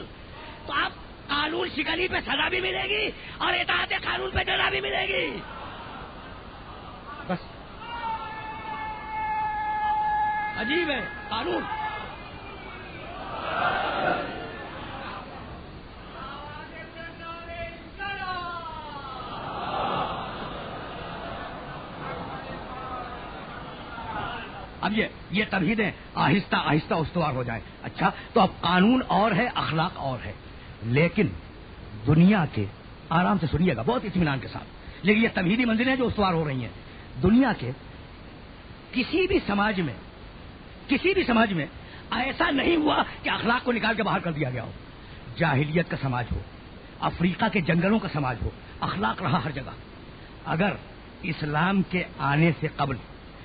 تو آپ قانون شکنی پہ سزا بھی ملے گی اور اطاعت قانون پہ جزا بھی ملے گی. بس عجیب ہے قانون. اب یہ تمہیدیں آہستہ آہستہ استوار ہو جائیں. اچھا تو اب قانون اور ہے, اخلاق اور ہے, لیکن دنیا کے, آرام سے سنیے گا بہت اطمینان کے ساتھ, لیکن یہ تمہیدی منزلیں جو استوار ہو رہی ہیں دنیا کے کسی بھی سماج میں ایسا نہیں ہوا کہ اخلاق کو نکال کے باہر کر دیا گیا ہو. جاہلیت کا سماج ہو, افریقہ کے جنگلوں کا سماج ہو, اخلاق رہا ہر جگہ. اگر اسلام کے آنے سے قبل,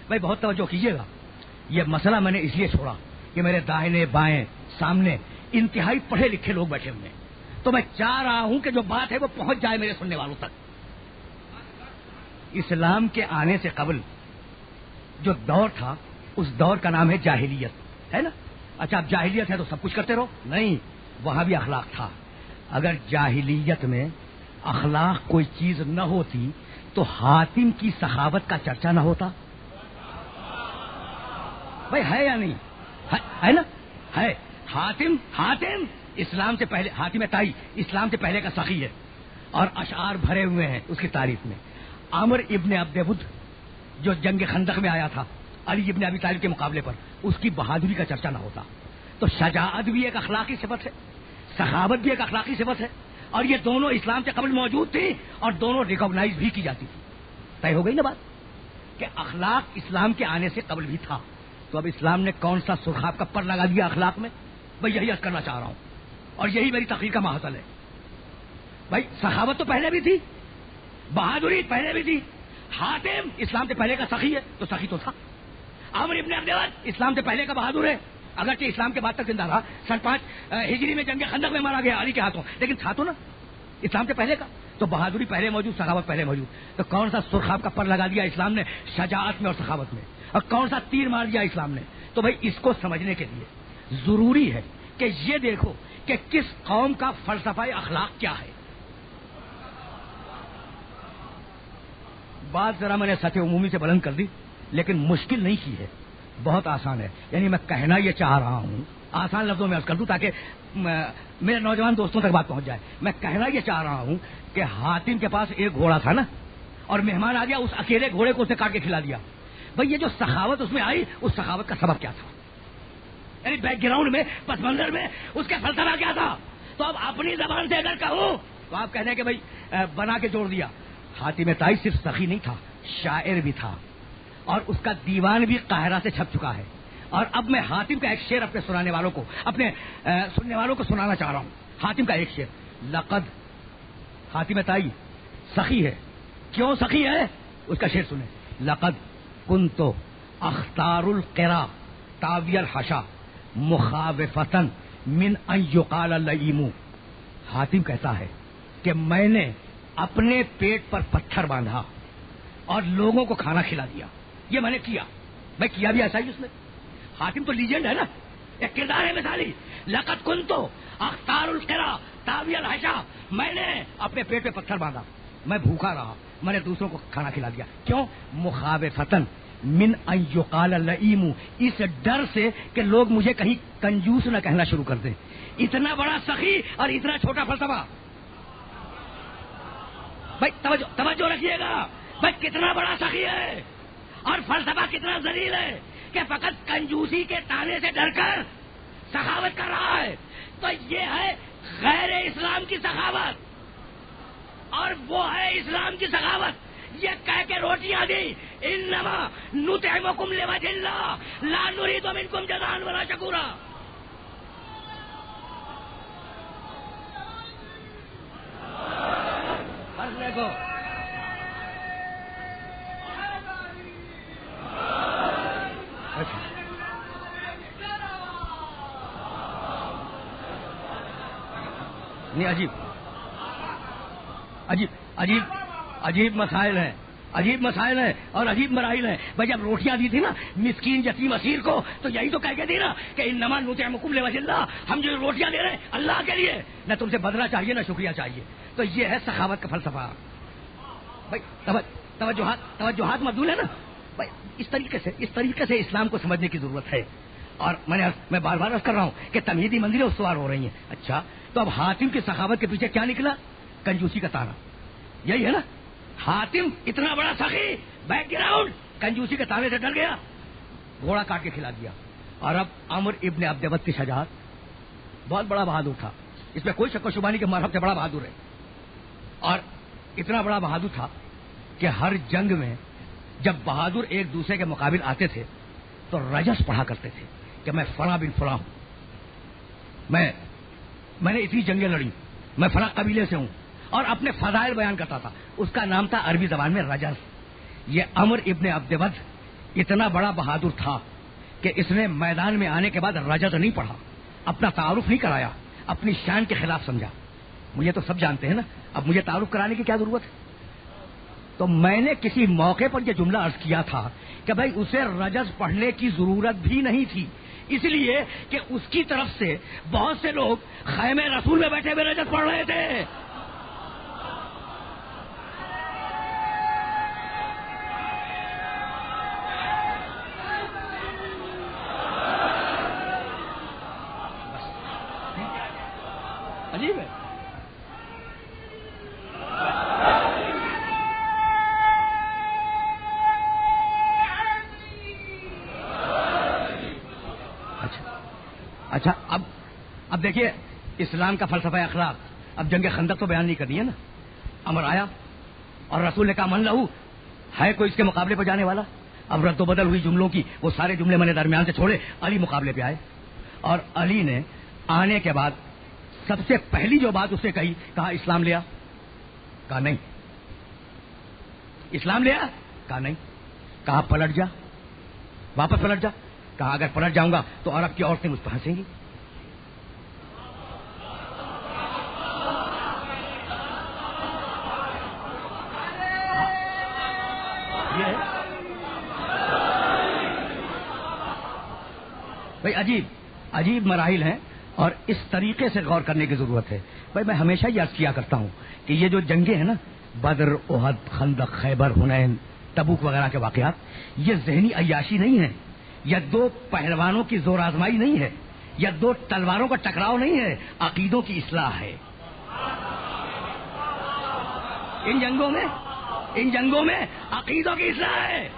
بھائی بہت توجہ کیجیے گا, یہ مسئلہ میں نے اس لیے چھوڑا کہ میرے دائیں بائیں سامنے انتہائی پڑھے لکھے لوگ بیٹھے ہوئے ہیں, تو میں چاہ رہا ہوں کہ جو بات ہے وہ پہنچ جائے میرے سننے والوں تک. اسلام کے آنے سے قبل جو دور تھا اس دور کا نام ہے جاہلیت, ہے نا. اچھا اب جاہلیت ہے تو سب کچھ کرتے رہو, نہیں, وہاں بھی اخلاق تھا. اگر جاہلیت میں اخلاق کوئی چیز نہ ہوتی تو حاتم کی سخاوت کا چرچا نہ ہوتا. بھائی ہے یا نہیں, ہے نا, ہے. حاتم اسلام سے پہلے, حاتم طائی اسلام سے پہلے کا سخی ہے اور اشعار بھرے ہوئے ہیں اس کی تعریف میں. عمر ابن عبد ود جو جنگ خندق میں آیا تھا علی ابن ابی طالب کے مقابلے پر, اس کی بہادری کا چرچا نہ ہوتا. تو شجاعت بھی ایک اخلاقی صفت ہے, سخاوت بھی ایک اخلاقی صفت ہے, اور یہ دونوں اسلام سے قبل موجود تھی اور دونوں ریکگنائز بھی کی جاتی تھی. طے ہو گئی نا بات کہ اخلاق اسلام کے آنے سے قبل بھی تھا. تو اب اسلام نے کون سا سرخاب کا پر لگا دیا اخلاق میں؟ بھائی یہی عرض کرنا چاہ رہا ہوں اور یہی میری تقریر کا محصل ہے. بھائی سخاوت تو پہلے بھی تھی, بہادری پہلے بھی تھی. حاتم اسلام سے پہلے کا سخی ہے تو سخی تو تھا. عمر ابن عبد ود اسلام سے پہلے کا بہادر ہے, اگرچہ اسلام کے بعد تک زندہ رہا. 5 ہجری میں جنگ خندق میں مارا گیا علی کے ہاتھوں, لیکن تھا تو نا اسلام سے پہلے کا. تو بہادری پہلے موجود, سخاوت پہلے موجود. تو کون سا سرخاب کا پر لگا دیا اسلام نے شجاعت میں اور سخاوت میں, اور کون سا تیر مار دیا اسلام نے؟ تو بھائی اس کو سمجھنے کے لیے ضروری ہے کہ یہ دیکھو کہ کس قوم کا فلسفہ اخلاق کیا ہے. بات ذرا میں نے سطح عمومی سے بلند کر دی, لیکن مشکل نہیں کی ہے. بہت آسان ہے. یعنی میں کہنا یہ چاہ رہا ہوں، آسان لفظوں میں عرض کر دوں تاکہ میرے نوجوان دوستوں تک بات پہنچ جائے. میں کہنا یہ چاہ رہا ہوں کہ حاتم کے پاس ایک گھوڑا تھا نا، اور مہمان آ گیا، اس اکیلے گھوڑے کو اس نے کاٹ کے کھلا دیا. بھائی یہ جو سخاوت اس میں آئی، اس سخاوت کا سبب کیا تھا؟ یعنی بیک گراؤنڈ میں، پس منظر میں اس کا فلسفہ کیا تھا؟ تو اب اپنی زبان سے اگر کہوں تو آپ کہنے کہ بھائی بنا کے جوڑ دیا. حاتم طائی صرف سخی نہیں تھا، شاعر بھی تھا، اور اس کا دیوان بھی قاہرہ سے چھپ چکا ہے. اور اب میں حاتم کا ایک شعر اپنے سنانے والوں کو، اپنے سننے والوں کو سنانا چاہ رہا ہوں. حاتم کا ایک شعر. لقد، حاتم طائی سخی ہے. کیوں سخی ہے؟ اس کا شعر سنیں. لقد کنت اختار القرا تاوی الحشا مخاوفتن من ان یقال لئیم. حاتم کہتا ہے کہ میں نے اپنے پیٹ پر پتھر باندھا اور لوگوں کو کھانا کھلا دیا. یہ میں نے کیا. میں کیا بھی ایسا ہی اس نے. حاتم تو لیجنڈ ہے نا، ایک کردار ہے مثالی. لقد کنت اختار القرا تاوی الحشا، میں نے اپنے پیٹ پہ پتھر باندھا، میں بھوکا رہا، میں نے دوسروں کو کھانا کھلا دیا. کیوں؟ مخاوفتن من ان یقال لئیم، اس ڈر سے کہ لوگ مجھے کہیں کنجوس نہ کہنا شروع کر دیں. اتنا بڑا سخی اور اتنا چھوٹا فلسفہ. بھائی توجہ رکھیے گا. بھائی کتنا بڑا سخی ہے اور فلسفہ کتنا ذلیل ہے کہ فقط کنجوسی کے تانے سے ڈر کر سخاوت کر رہا ہے. تو یہ ہے غیر اسلام کی سخاوت، اور وہ ہے اسلام کی سخاوت. یہ کہہ کے روٹیاں دی، انما نطعمکم لوجہ اللہ لا نرید منکم جزاء ولا شکورا. فرض دیکھو، نہیں عجیب عجیب عجیب عجیب مسائل ہیں، عجیب مسائل ہیں اور عجیب مراحل ہیں. بھائی جب روٹیاں دی تھی نا مسکین یتیم اسیر کو، تو یہی تو کہہ کے دی نا کہ انما نطعمکم لوجہ اللہ، ہم جو روٹیاں دے رہے ہیں اللہ کے لیے، نہ تم سے بدلہ چاہیے نہ شکریہ چاہیے. تو یہ ہے سخاوت کا فلسفہ. بھائی توجہات مبذول ہے نا. بھائی اس طریقے سے اسلام کو سمجھنے کی ضرورت ہے. اور میں بار بار عرض کر رہا ہوں کہ تمہیدی منزلیں استوار ہو رہی ہیں. اچھا تو اب حاتم کی سخاوت کے پیچھے کیا نکلا؟ کنجوسی کا تانا. یہی ہے نا. حاتم اتنا بڑا سخی، بیک گراؤنڈ، کنجوسی کے تانے سے ڈر گیا، گھوڑا کاٹ کے کھلا دیا. اور اب عمر ابن عبدود کی شجاعت، بہت بڑا بہادر تھا، اس میں کوئی شک و شبہ نہیں کہ مرحب سے بڑا بہادر ہے. اور اتنا بڑا بہادر تھا کہ ہر جنگ میں جب بہادر ایک دوسرے کے مقابل آتے تھے تو رجس پڑھا کرتے تھے کہ میں فلاں بن فلاں ہوں، میں نے اتنی جنگیں لڑی، میں فلاں قبیلے سے ہوں، اور اپنے فضائل بیان کرتا تھا. اس کا نام تھا عربی زبان میں رجس. یہ عمر ابن عبدود اتنا بڑا بہادر تھا کہ اس نے میدان میں آنے کے بعد رجس نہیں پڑھا، اپنا تعارف نہیں کرایا، اپنی شان کے خلاف سمجھا. مجھے تو سب جانتے ہیں نا، اب مجھے تعارف کرانے کی کیا ضرورت ہے؟ تو میں نے کسی موقع پر یہ جملہ عرض کیا تھا کہ بھائی اسے رجس پڑھنے کی ضرورت بھی نہیں تھی، اس لیے کہ اس کی طرف سے بہت سے لوگ خیمے رسول میں بیٹھے ہوئے رجس پڑھ رہے تھے. عجیب ہے. اچھا اب دیکھیے اسلام کا فلسفہ اخلاق. اب جنگ خندق تو بیان نہیں کرنی ہے نا. امر آیا اور رسول نے کہا من لہو، ہے کوئی اس کے مقابلے پہ جانے والا؟ اب رد و بدل ہوئی جملوں کی، وہ سارے جملے میں نے درمیان سے چھوڑے، علی مقابلے پہ آئے. اور علی نے آنے کے بعد سب سے پہلی جو بات اسے کہا اسلام لیا؟ کہا نہیں. اسلام لیا؟ کہا نہیں. کہا پلٹ جا، واپس پلٹ جا. کہا اگر پلٹ جاؤں گا تو عرب کی عورتیں مجھ پہ ہنسیں گی. بھائی عجیب مراحل ہیں اور اس طریقے سے غور کرنے کی ضرورت ہے. بھائی میں ہمیشہ یہ عرض کیا کرتا ہوں کہ یہ جو جنگیں ہیں نا، بدر، احد، خندق، خیبر، حنین، تبوک وغیرہ کے واقعات، یہ ذہنی عیاشی نہیں ہیں، یہ دو پہلوانوں کی زور آزمائی نہیں ہے، یہ دو تلواروں کا ٹکراؤ نہیں ہے، عقیدوں کی اصلاح ہے۔ ان جنگوں میں عقیدوں کی اصلاح ہے۔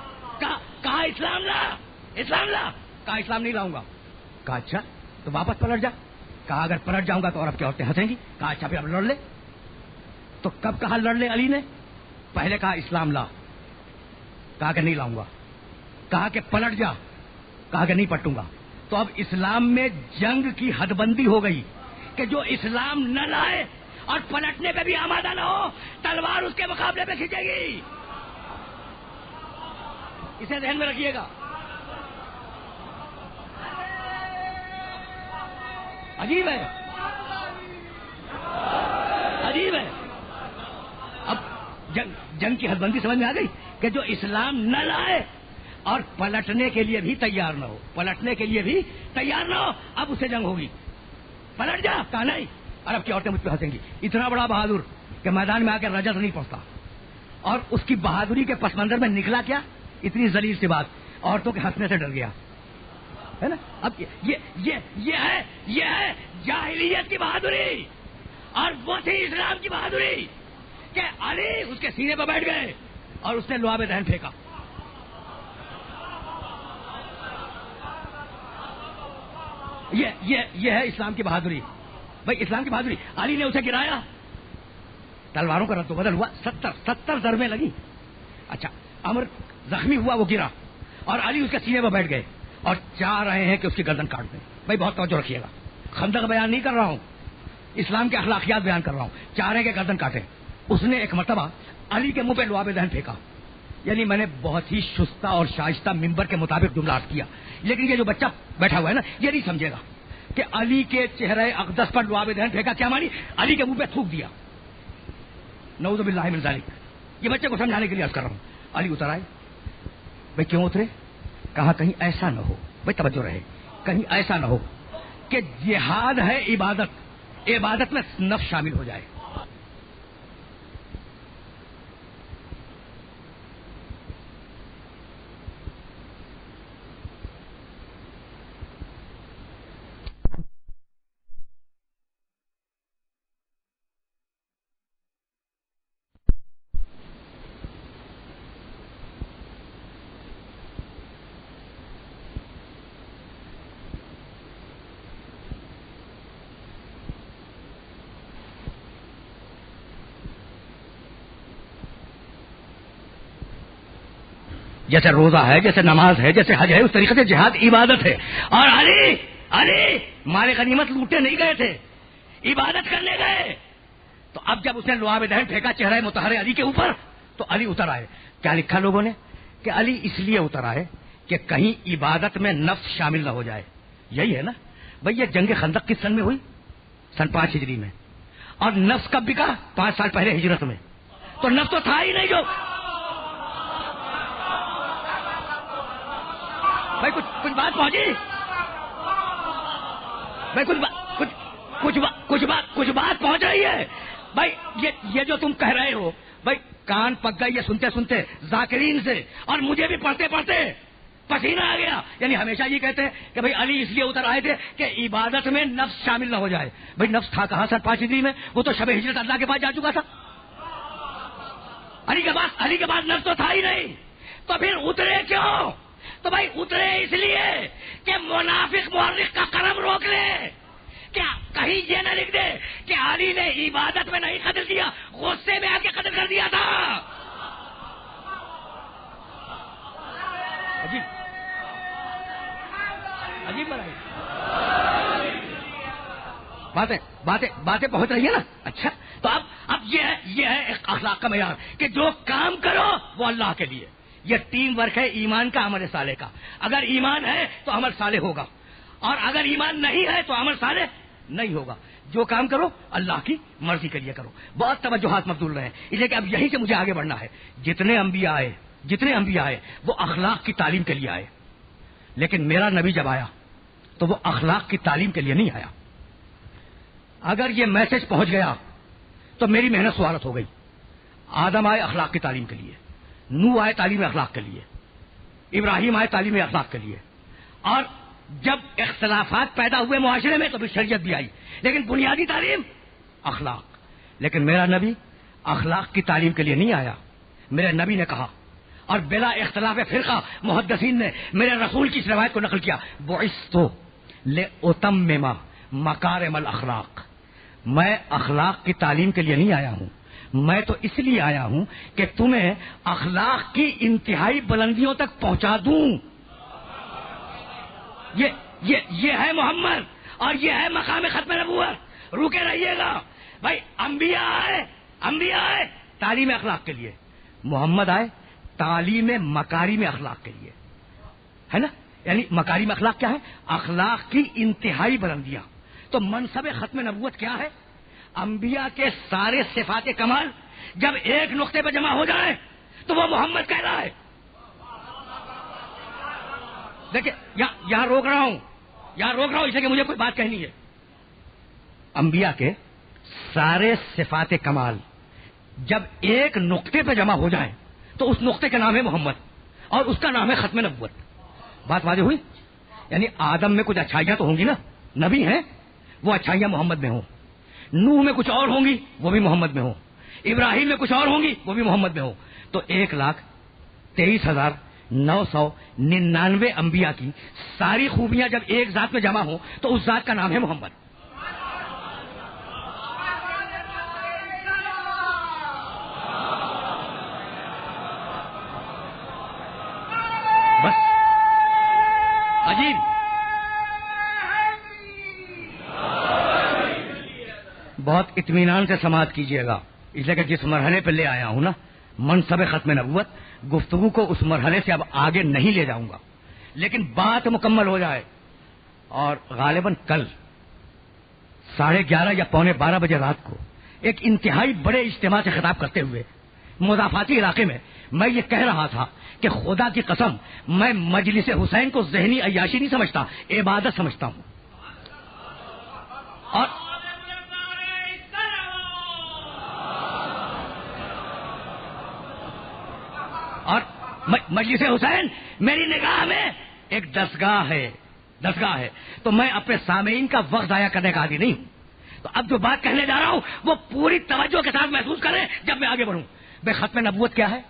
کہا اسلام لا، اسلام لا، کہا اسلام نہیں لاؤں گا۔ کہا اچھا تو واپس پلٹ جا۔ کہا اگر پلٹ جاؤں گا تو عرب کی عورتیں ہنسیں گی۔ کہا اچھا پھر اب لڑ لے۔ تو کب کہا لڑ لے علی نے؟ پہلے کہا اسلام لا، کہا کہ نہیں لاؤں گا۔ کہا کہ پلٹ جا، کہا کہ نہیں پلٹوں گا۔ تو اب اسلام میں جنگ کی حد بندی ہو گئی کہ جو اسلام نہ لائے اور پلٹنے پہ بھی آمادہ نہ ہو، تلوار اس کے مقابلے پہ کھینچے گی۔ اسے ذہن میں رکھیے گا۔ عجیب ہے، عجیب ہے۔ اب جنگ کی حد بندی سمجھ میں آ گئی کہ جو اسلام نہ لائے اور پلٹنے کے لیے بھی تیار نہ ہو، پلٹنے کے لیے بھی تیار نہ ہو، اب اسے جنگ ہوگی۔ پلٹ جا، کہا نہیں، عرب کی عورتیں مجھ پہ ہنسیں گی۔ اتنا بڑا بہادر کہ میدان میں آ کے رجت نہیں پہنچتا، اور اس کی بہادری کے پس منظر میں نکلا کیا؟ اتنی ذلیل سی بات، عورتوں کے ہنسنے سے ڈر گیا، ہے نا۔ اب یہ ہے جاہلیت کی بہادری، اور وہ تھی اسلام کی بہادری کہ علی اس کے سینے پہ بیٹھ گئے اور اس نے لعاب دہن پھینکا۔ یہ ہے اسلام کی بہادری۔ بھائی اسلام کی بہادری، علی نے اسے گرایا، تلواروں کا رد و بدل ہوا، 70 ضربیں لگی۔ اچھا عمر زخمی ہوا، وہ گرا اور علی اس کے سینے پہ بیٹھ گئے اور چاہ رہے ہیں کہ اس کی گردن کاٹ دیں۔ بھائی بہت توجہ رکھیے گا، خندق بیان نہیں کر رہا ہوں، اسلام کے اخلاقیات بیان کر رہا ہوں۔ چاہ رہے ہیں کہ گردن کاٹیں۔ اس نے ایک مرتبہ علی کے منہ پہ لعاب دہن پھینکا، یعنی میں نے بہت ہی شستہ اور شائستہ ممبر کے مطابق جملہ عرض کیا، لیکن یہ جو بچہ بیٹھا ہوا ہے نا، یہ نہیں سمجھے گا کہ علی کے چہرے اقدس پر لعاب دہن پھینکا کیا مانی؟ علی کے منہ پہ تھوک دیا، نعوذ باللہ من ذالک۔ یہ بچے کو سمجھانے کے لیے عرض کر رہا ہوں۔ علی اتر آئے۔ بھائی کیوں اترے؟ کہا کہیں ایسا نہ ہو، بھائی توجہ رہے، کہیں ایسا نہ ہو کہ جہاد ہے عبادت میں نفس شامل ہو جائے۔ جیسے روزہ ہے، جیسے نماز ہے، جیسے حج ہے، اس طریقے سے جہاد عبادت ہے۔ اور علی مال غنیمت لوٹے نہیں گئے تھے، عبادت کرنے گئے۔ تو اب جب اس نے لعاب دہن پھینکا چہرہ مطہر علی کے اوپر، تو علی اتر آئے۔ کیا لکھا لوگوں نے؟ کہ علی اس لیے اتر آئے کہ کہیں عبادت میں نفس شامل نہ ہو جائے۔ یہی ہے نا بھئی، یہ جنگ خندق کس سن میں ہوئی؟ سن 5 ہجری میں۔ اور نفس کب بکا؟ 5 سال پہلے ہجرت میں۔ تو نفس تو تھا ہی نہیں۔ جو بھائی کچھ بات پہنچی؟ بھائی کچھ بات پہنچ رہی ہے؟ بھائی یہ جو تم کہہ رہے ہو، بھائی کان پک گئی یہ سنتے سنتے ذاکرین سے، اور مجھے بھی پڑھتے پڑھتے پسینہ آ گیا۔ یعنی ہمیشہ یہ کہتے ہیں کہ بھائی علی اس لیے اتر آئے تھے کہ عبادت میں نفس شامل نہ ہو جائے۔ بھائی نفس تھا کہاں سن 5 ہجری میں؟ وہ تو شب ہجرت اللہ کے پاس جا چکا تھا۔ علی کے پاس نفس تو تھا ہی نہیں، تو پھر اترے کیوں؟ تو بھائی اترے اس لیے کہ منافق مورخ کا قلم روک لے، کیا کہیں یہ نہ لکھ دے کہ علی نے عبادت میں نہیں قتل کیا، غصے میں آ کے قتل کر دیا تھا۔ عجیب باتیں پہنچ رہی ہیں نا۔ اچھا تو اب یہ ہے ایک اخلاق کا معیار کہ جو کام کرو وہ اللہ کے لیے۔ یہ ٹیم ورک ہے ایمان کا، عمل صالح کا۔ اگر ایمان ہے تو عمل صالح ہوگا، اور اگر ایمان نہیں ہے تو عمل صالح نہیں ہوگا۔ جو کام کرو اللہ کی مرضی کے لیے کرو۔ بہت توجہات مبذول رہے ہیں، اس لیے کہ اب یہیں سے مجھے آگے بڑھنا ہے۔ جتنے انبیاء آئے وہ اخلاق کی تعلیم کے لیے آئے، لیکن میرا نبی جب آیا تو وہ اخلاق کی تعلیم کے لیے نہیں آیا۔ اگر یہ میسج پہنچ گیا تو میری محنت سوارت ہو گئی۔ آدم آئے اخلاق کی تعلیم کے لیے، نوح آئے تعلیم اخلاق کے لیے، ابراہیم آئے تعلیم اخلاق کے لیے، اور جب اختلافات پیدا ہوئے معاشرے میں تو پھر شریعت بھی آئی، لیکن بنیادی تعلیم اخلاق. لیکن میرا نبی اخلاق کی تعلیم کے لیے نہیں آیا. میرے نبی نے کہا، اور بلا اختلاف فرقہ محدثین نے میرے رسول کی اس روایت کو نقل کیا، بعثت لأتمم مکارم الاخلاق. میں اخلاق کی تعلیم کے لیے نہیں آیا ہوں، میں تو اس لیے آیا ہوں کہ تمہیں اخلاق کی انتہائی بلندیوں تک پہنچا دوں. یہ ہے محمد اور یہ ہے مقام ختم نبوت. روکے رہیے گا بھائی. انبیاء آئے تعلیم اخلاق کے لیے، محمد آئے تعلیم مکارم اخلاق کے لیے، ہے نا. یعنی مکارم اخلاق کیا ہے؟ اخلاق کی انتہائی بلندیاں. تو منصب ختم نبوت کیا ہے؟ انبیاء کے سارے صفات کمال جب ایک نقطے پہ جمع ہو جائے تو وہ محمد کہلائے. دیکھیں یہاں روک رہا ہوں اس لیے کہ مجھے کوئی بات کہنی ہے. انبیاء کے سارے صفات کمال جب ایک نقطے پہ جمع ہو جائیں تو اس نقطے کا نام ہے محمد اور اس کا نام ہے ختم نبوت. بات واضح ہوئی؟ یعنی آدم میں کچھ اچھائیاں تو ہوں گی نا، نبی ہیں، وہ اچھائیاں محمد میں ہوں. نوح میں کچھ اور ہوں گی، وہ بھی محمد میں ہوں. ابراہیم میں کچھ اور ہوں گی، وہ بھی محمد میں ہوں. تو 1,23,999 انبیاء کی ساری خوبیاں جب ایک ذات میں جمع ہوں تو اس ذات کا نام ہے محمد. بس عجیب. بہت اطمینان سے سماعت کیجیے گا، اس لیے کہ جس مرحلے پہ لے آیا ہوں نا منصب ختم نبوت، گفتگو کو اس مرحلے سے اب آگے نہیں لے جاؤں گا، لیکن بات مکمل ہو جائے. اور غالباً کل 11:30 یا 11:45 بجے رات کو ایک انتہائی بڑے اجتماع سے خطاب کرتے ہوئے مضافاتی علاقے میں یہ کہہ رہا تھا کہ خدا کی قسم میں مجلس حسین کو ذہنی عیاشی نہیں سمجھتا، عبادت سمجھتا ہوں. اور مجلس حسین میری نگاہ میں ایک دستگاہ ہے. تو میں اپنے سامعین کا وقت ضائع کرنے کا عادی نہیں ہوں. تو اب جو بات کہنے جا رہا ہوں وہ پوری توجہ کے ساتھ محسوس کریں جب میں آگے بڑھوں. بے ختم نبوت کیا ہے؟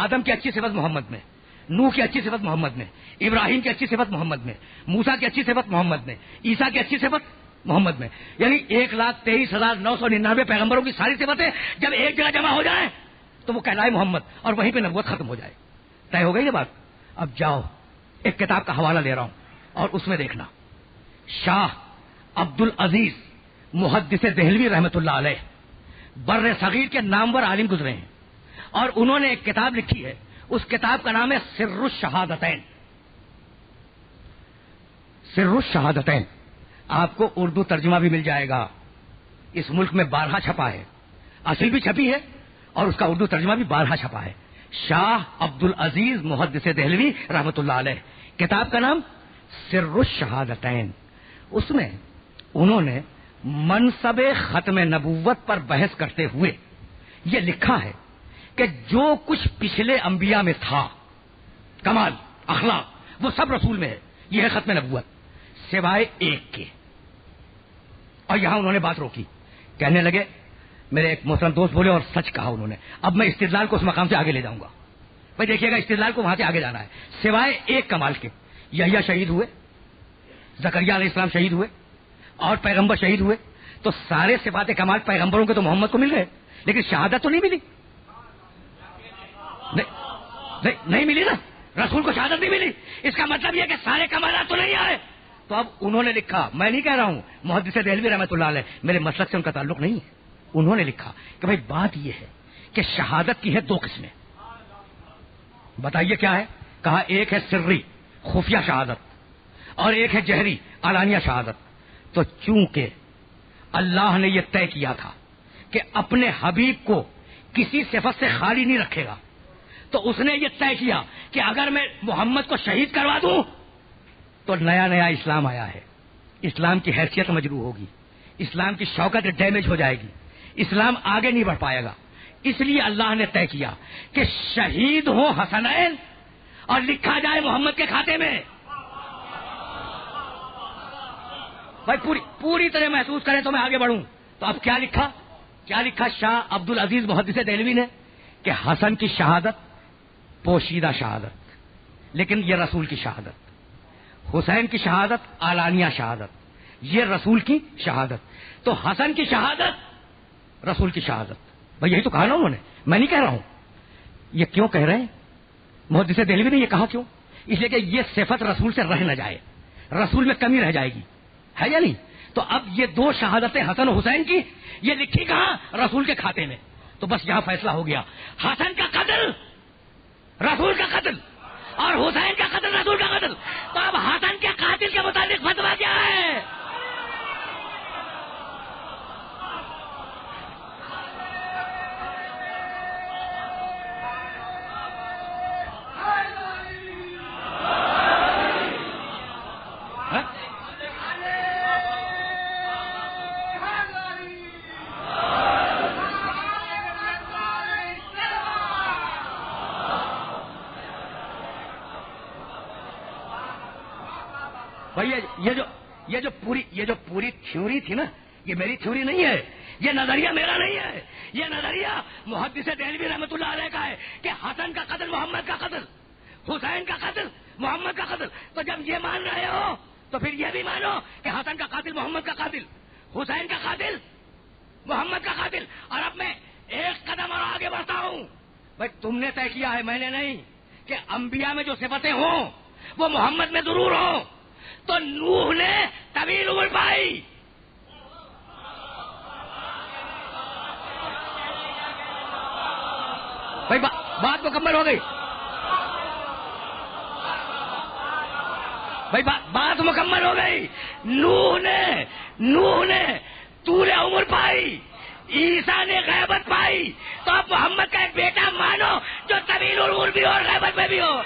آدم کی اچھی صفت محمد میں، نوح کی اچھی صفت محمد میں، ابراہیم کی اچھی صفت محمد میں، موسیٰ کی اچھی صفت محمد میں، عیسیٰ کی اچھی صفت محمد میں. یعنی 1,23,999 پیغمبروں کی ساری صفتیں جب ایک جگہ جمع ہو جائیں تو وہ کہلائے محمد اور وہیں پہ نبوت ختم ہو جائے. طے ہو گئی یہ بات؟ اب جاؤ ایک کتاب کا حوالہ دے رہا ہوں اور اس میں دیکھنا. شاہ عبد العزیز محدث دہلوی رحمۃ اللہ علیہ بر صغیر کے نامور عالم گزرے ہیں اور انہوں نے ایک کتاب لکھی ہے. اس کتاب کا نام ہے سر الشہادتین. سر الشہادتین آپ کو اردو ترجمہ بھی مل جائے گا. اس ملک میں 12 چھپا ہے، اصل بھی چھپی ہے اور اس کا اردو ترجمہ بھی 12 چھپا ہے. شاہ عبد العزیز محدث دہلوی رحمۃ اللہ علیہ، کتاب کا نام سر الشہادتین. اس میں انہوں نے منصب ختم نبوت پر بحث کرتے ہوئے یہ لکھا ہے کہ جو کچھ پچھلے انبیاء میں تھا کمال اخلاق وہ سب رسول میں ہے. یہ ہے ختم نبوت سوائے ایک کے. اور یہاں انہوں نے بات روکی، کہنے لگے، میرے ایک محترم دوست بولے اور سچ کہا انہوں نے. اب میں استدلال کو اس مقام سے آگے لے جاؤں گا. بھائی دیکھیے گا استدلال کو وہاں سے آگے جانا ہے. سوائے ایک کمال کے، یحییٰ شہید ہوئے، زکریا علیہ السلام شہید ہوئے اور پیغمبر شہید ہوئے. تو سارے صفات کمال پیغمبروں کے تو محمد کو مل گئے، لیکن شہادت تو نہیں ملی. نہیں ملی نا، رسول کو شہادت نہیں ملی. اس کا مطلب یہ کہ سارے کمالات تو نہیں آئے. تو اب انہوں نے لکھا، میں نہیں کہہ رہا ہوں، محدث دہلوی رحمۃ اللہ علیہ، میرے مسلک سے ان کا تعلق نہیں ہے. انہوں نے لکھا کہ بھائی بات یہ ہے کہ شہادت کی ہے 2 قسمیں. بتائیے کیا ہے؟ کہا ایک ہے سری خفیہ شہادت اور ایک ہے جہری علانیہ شہادت. تو چونکہ اللہ نے یہ طے کیا تھا کہ اپنے حبیب کو کسی صفت سے خالی نہیں رکھے گا، تو اس نے یہ طے کیا کہ اگر میں محمد کو شہید کروا دوں تو نیا اسلام آیا ہے، اسلام کی حیثیت مجروح ہوگی، اسلام کی شوکت ڈیمیج ہو جائے گی، اسلام آگے نہیں بڑھ پائے گا. اس لیے اللہ نے طے کیا کہ شہید ہو حسنین اور لکھا جائے محمد کے کھاتے میں. بھائی پوری طرح محسوس کریں تو میں آگے بڑھوں. تو اب کیا لکھا شاہ عبد العزیز محدث دہلوی نے کہ حسن کی شہادت پوشیدہ شہادت، لیکن یہ رسول کی شہادت. حسین کی شہادت اعلانیہ شہادت، یہ رسول کی شہادت. تو حسن کی شہادت رسول کی شہادت. بھائی یہی تو کہا نا انہوں نے، میں نہیں کہہ رہا ہوں. یہ کیوں کہہ رہے ہیں محدث دہلوی نے؟ یہ کہا کیوں؟ اس لیے کہ یہ صفت رسول سے رہ نہ جائے، رسول میں کمی رہ جائے گی، ہے یا نہیں؟ تو اب یہ دو شہادتیں حسن و حسین کی یہ لکھی کہاں؟ رسول کے کھاتے میں. تو بس یہاں فیصلہ ہو گیا، حسن کا قتل رسول کا قتل اور حسین کا قتل رسول کا قتل. تو اب حسن کے قاتل کے متعلق فتویٰ کیا ہے؟ بھائی یہ جو پوری تھیوری تھی نا، یہ میری تھیوری نہیں ہے، یہ نظریہ میرا نہیں ہے، یہ نظریہ محدث دہلوی رحمۃ اللہ علیہ کا ہے کہ حسن کا قتل محمد کا قتل، حسین کا قتل محمد کا قتل. تو جب یہ مان رہے ہو تو پھر یہ بھی مانو کہ حسن کا قاتل محمد کا قاتل، حسین کا قاتل محمد کا قاتل. اور اب میں ایک قدم اور آگے بڑھتا ہوں. بھائی تم نے طے کیا ہے، میں نے نہیں، کہ انبیاء میں جو صفتیں ہوں وہ محمد میں ضرور ہوں. تو نوح نے طویل عمر پائی، بھائی بات مکمل ہو گئی. بھائی بات مکمل ہو گئی. نوح نے طول عمر پائی، عیسیٰ نے غیبت پائی. تو اب محمد کا ایک بیٹا مانو جو طویل عمر بھی اور غیبت میں بھی ہو.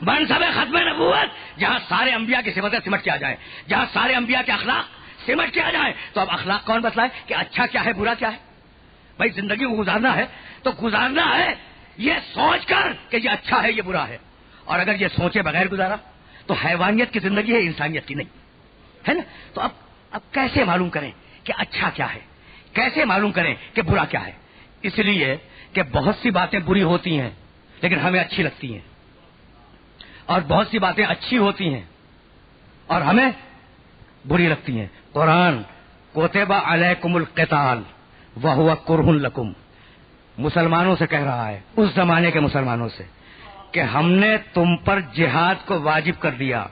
منصب ختم نبوت جہاں سارے انبیاء کی صفتیں سمٹ کے آ جائیں، جہاں سارے انبیاء کے اخلاق سمٹ کے آ جائیں. تو اب اخلاق کون بتلائے کہ اچھا کیا ہے برا کیا ہے؟ بھائی زندگی کو گزارنا ہے تو گزارنا ہے یہ سوچ کر کہ یہ اچھا ہے یہ برا ہے. اور اگر یہ سوچے بغیر گزارا تو حیوانیت کی زندگی ہے، انسانیت کی نہیں ہے نا. تو اب کیسے معلوم کریں کہ اچھا کیا ہے، کیسے معلوم کریں کہ برا کیا ہے؟ اس لیے کہ بہت سی باتیں بری ہوتی ہیں لیکن ہمیں اچھی لگتی ہیں، اور بہت سی باتیں اچھی ہوتی ہیں اور ہمیں بری لگتی ہیں. قرآن کتب علیکم القتال وہو کرہ لکم، مسلمانوں سے کہہ رہا ہے، اس زمانے کے مسلمانوں سے، کہ ہم نے تم پر جہاد کو واجب کر دیا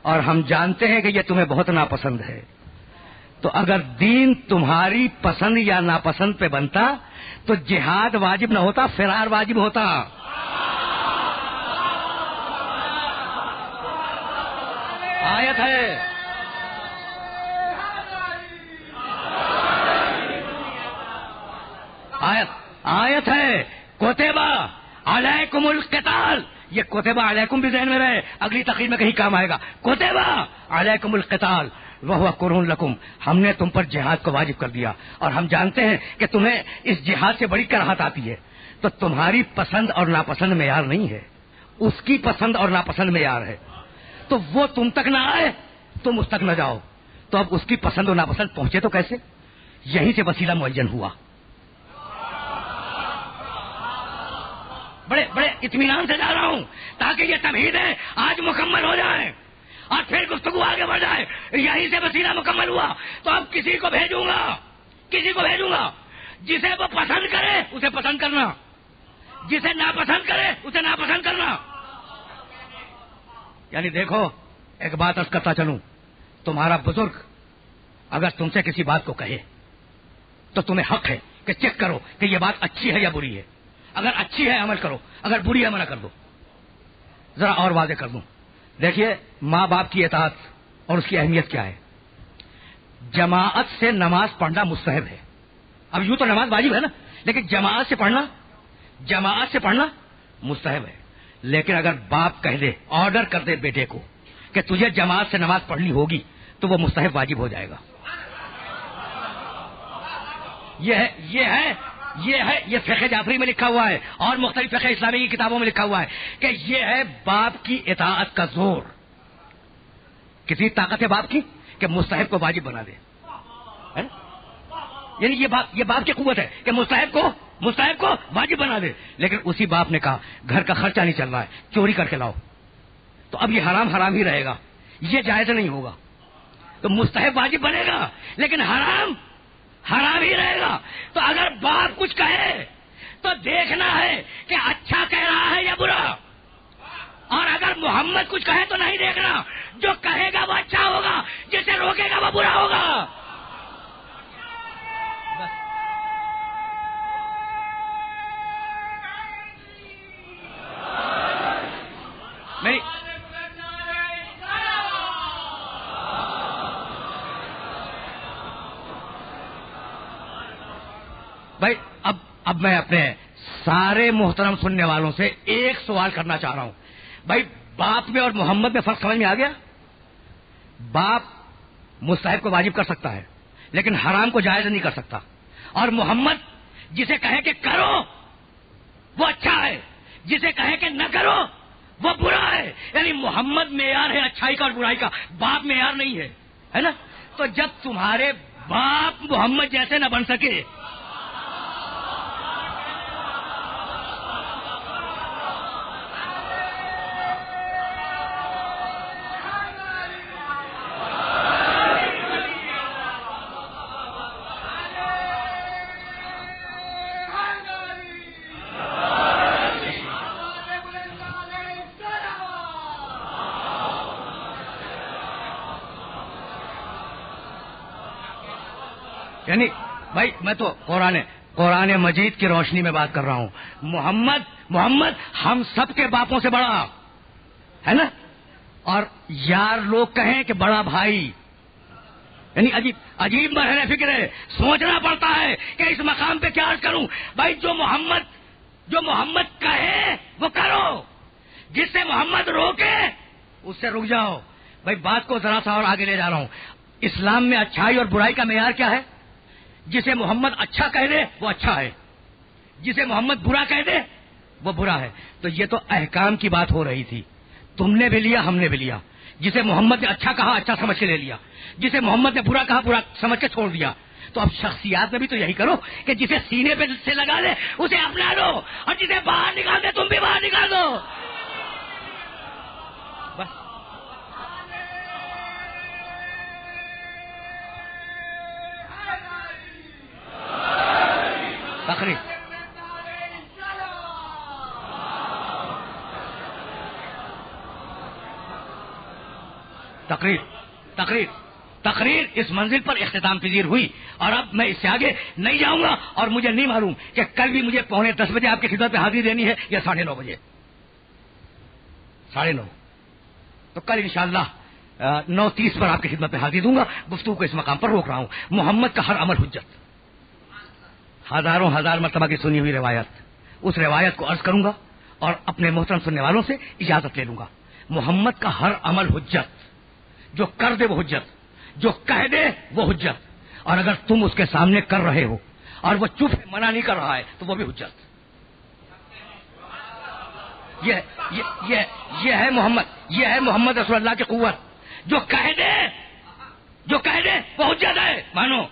اور ہم جانتے ہیں کہ یہ تمہیں بہت ناپسند ہے. تو اگر دین تمہاری پسند یا ناپسند پہ بنتا تو جہاد واجب نہ ہوتا، فرار واجب ہوتا. آیت ہے، آیت ہے کوتبہ علیکم القتال. یہ کوتبہ علیکم بھی ذہن میں رہے، اگلی تقریر میں کہیں کام آئے گا. کوتبہ علیکم القتال وہو کرہ لکم، ہم نے تم پر جہاد کو واجب کر دیا اور ہم جانتے ہیں کہ تمہیں اس جہاد سے بڑی کراہت آتی ہے. تو تمہاری پسند اور ناپسند معیار نہیں ہے، اس کی پسند اور ناپسند معیار ہے. تو وہ تم تک نہ آئے تم اس تک نہ جاؤ. تو اب اس کی پسند و ناپسند پہنچے تو کیسے؟ یہیں سے وسیلہ معین ہوا. بڑے اطمینان سے جا رہا ہوں تاکہ یہ تمہیدیں آج مکمل ہو جائیں اور پھر گفتگو آگے بڑھ جائے. یہیں سے وسیلہ مکمل ہوا. تو اب کسی کو بھیجوں گا جسے وہ پسند کرے اسے پسند کرنا، جسے ناپسند کرے اسے ناپسند کرنا. یعنی دیکھو ایک بات عرض کرتا چلوں، تمہارا بزرگ اگر تم سے کسی بات کو کہے تو تمہیں حق ہے کہ چیک کرو کہ یہ بات اچھی ہے یا بری ہے. اگر اچھی ہے عمل کرو، اگر بری ہے منع کر دو. ذرا اور واضح کر دوں، دیکھیے ماں باپ کی اطاعت اور اس کی اہمیت کیا ہے. جماعت سے نماز پڑھنا مستحب ہے. اب یوں تو نماز واجب ہے نا، لیکن جماعت سے پڑھنا مستحب ہے. لیکن اگر باپ کہہ دے، آرڈر کر دے بیٹے کو کہ تجھے جماعت سے نماز پڑھنی ہوگی، تو وہ مستحب واجب ہو جائے گا. یہ فقہ جعفری میں لکھا ہوا ہے اور مختلف فقہ اسلامی کی کتابوں میں لکھا ہوا ہے کہ یہ ہے باپ کی اطاعت کا زور. کتنی طاقت ہے باپ کی کہ مستحب کو واجب بنا دے. یعنی یہ باپ کی قوت ہے کہ مستحب کو واجب بنا دے. لیکن اسی باپ نے کہا گھر کا خرچہ نہیں چل رہا ہے، چوری کر کے لاؤ، تو اب یہ حرام ہی رہے گا، یہ جائز نہیں ہوگا. تو مستحب واجب بنے گا لیکن حرام ہی رہے گا. تو اگر باپ کچھ کہے تو دیکھنا ہے کہ اچھا کہہ رہا ہے یا برا، اور اگر محمد کچھ کہے تو نہیں دیکھنا، جو کہے گا وہ اچھا ہوگا، جسے روکے گا وہ برا ہوگا. بھائی اب میں اپنے سارے محترم سننے والوں سے ایک سوال کرنا چاہ رہا ہوں. بھائی باپ میں اور محمد میں فرق سمجھ میں آ گیا؟ باپ مستحب کو واجب کر سکتا ہے لیکن حرام کو جائز نہیں کر سکتا، اور محمد جسے کہے کہ کرو وہ اچھا ہے، جسے کہے کہ نہ کرو وہ برا ہے. یعنی محمد معیار ہے اچھائی کا اور برائی کا، باپ معیار نہیں ہے نا. تو جب تمہارے باپ محمد جیسے نہ بن سکے، یعنی بھائی میں تو قرآن مجید کی روشنی میں بات کر رہا ہوں. محمد ہم سب کے باپوں سے بڑا ہے نا. اور یار لوگ کہیں کہ بڑا بھائی، یعنی عجیب مرحلہ فکر ہے. سوچنا پڑتا ہے کہ اس مقام پہ کیا عرض کروں. بھائی جو محمد کہے وہ کرو، جس سے محمد روکے اس سے رک جاؤ. بھائی بات کو ذرا سا اور آگے لے جا رہا ہوں. اسلام میں اچھائی اور برائی کا معیار کیا ہے؟ جسے محمد اچھا کہہ دے وہ اچھا ہے، جسے محمد برا کہہ دے وہ برا ہے. تو یہ تو احکام کی بات ہو رہی تھی، تم نے بھی لیا ہم نے بھی لیا. جسے محمد نے اچھا کہا اچھا سمجھ کے لے لیا، جسے محمد نے برا کہا برا سمجھ کے چھوڑ دیا. تو اب شخصیات میں بھی تو یہی کرو کہ جسے سینے پہ سے لگا لے اسے اپنا لو، اور جسے باہر نکال دے تم بھی باہر نکال دو. بس تقریر اس منزل پر اختتام پذیر ہوئی، اور اب میں اس سے آگے نہیں جاؤں گا. اور مجھے نہیں معلوم کہ کل بھی مجھے 9:45 بجے آپ کی خدمت پہ حاضری دینی ہے یا 9:30 بجے. 9:30 تو کل انشاءاللہ 9:30 پر آپ کی خدمت پہ حاضری دوں گا. گفتگو کو اس مقام پر روک رہا ہوں. محمد کا ہر عمل حجت، ہزاروں ہزار مرتبہ کی سنی ہوئی روایت، اس روایت کو عرض کروں گا اور اپنے محترم سننے والوں سے اجازت لے لوں گا. محمد کا ہر عمل حجت، جو کر دے وہ حجت، جو کہہ دے وہ حجت. اور اگر تم اس کے سامنے کر رہے ہو اور وہ چپ ہے، منع نہیں کر رہا ہے، تو وہ بھی حجت. یہ ہے محمد رسول اللہ کی قوت. جو کہہ دے وہ حجت ہے، مانو.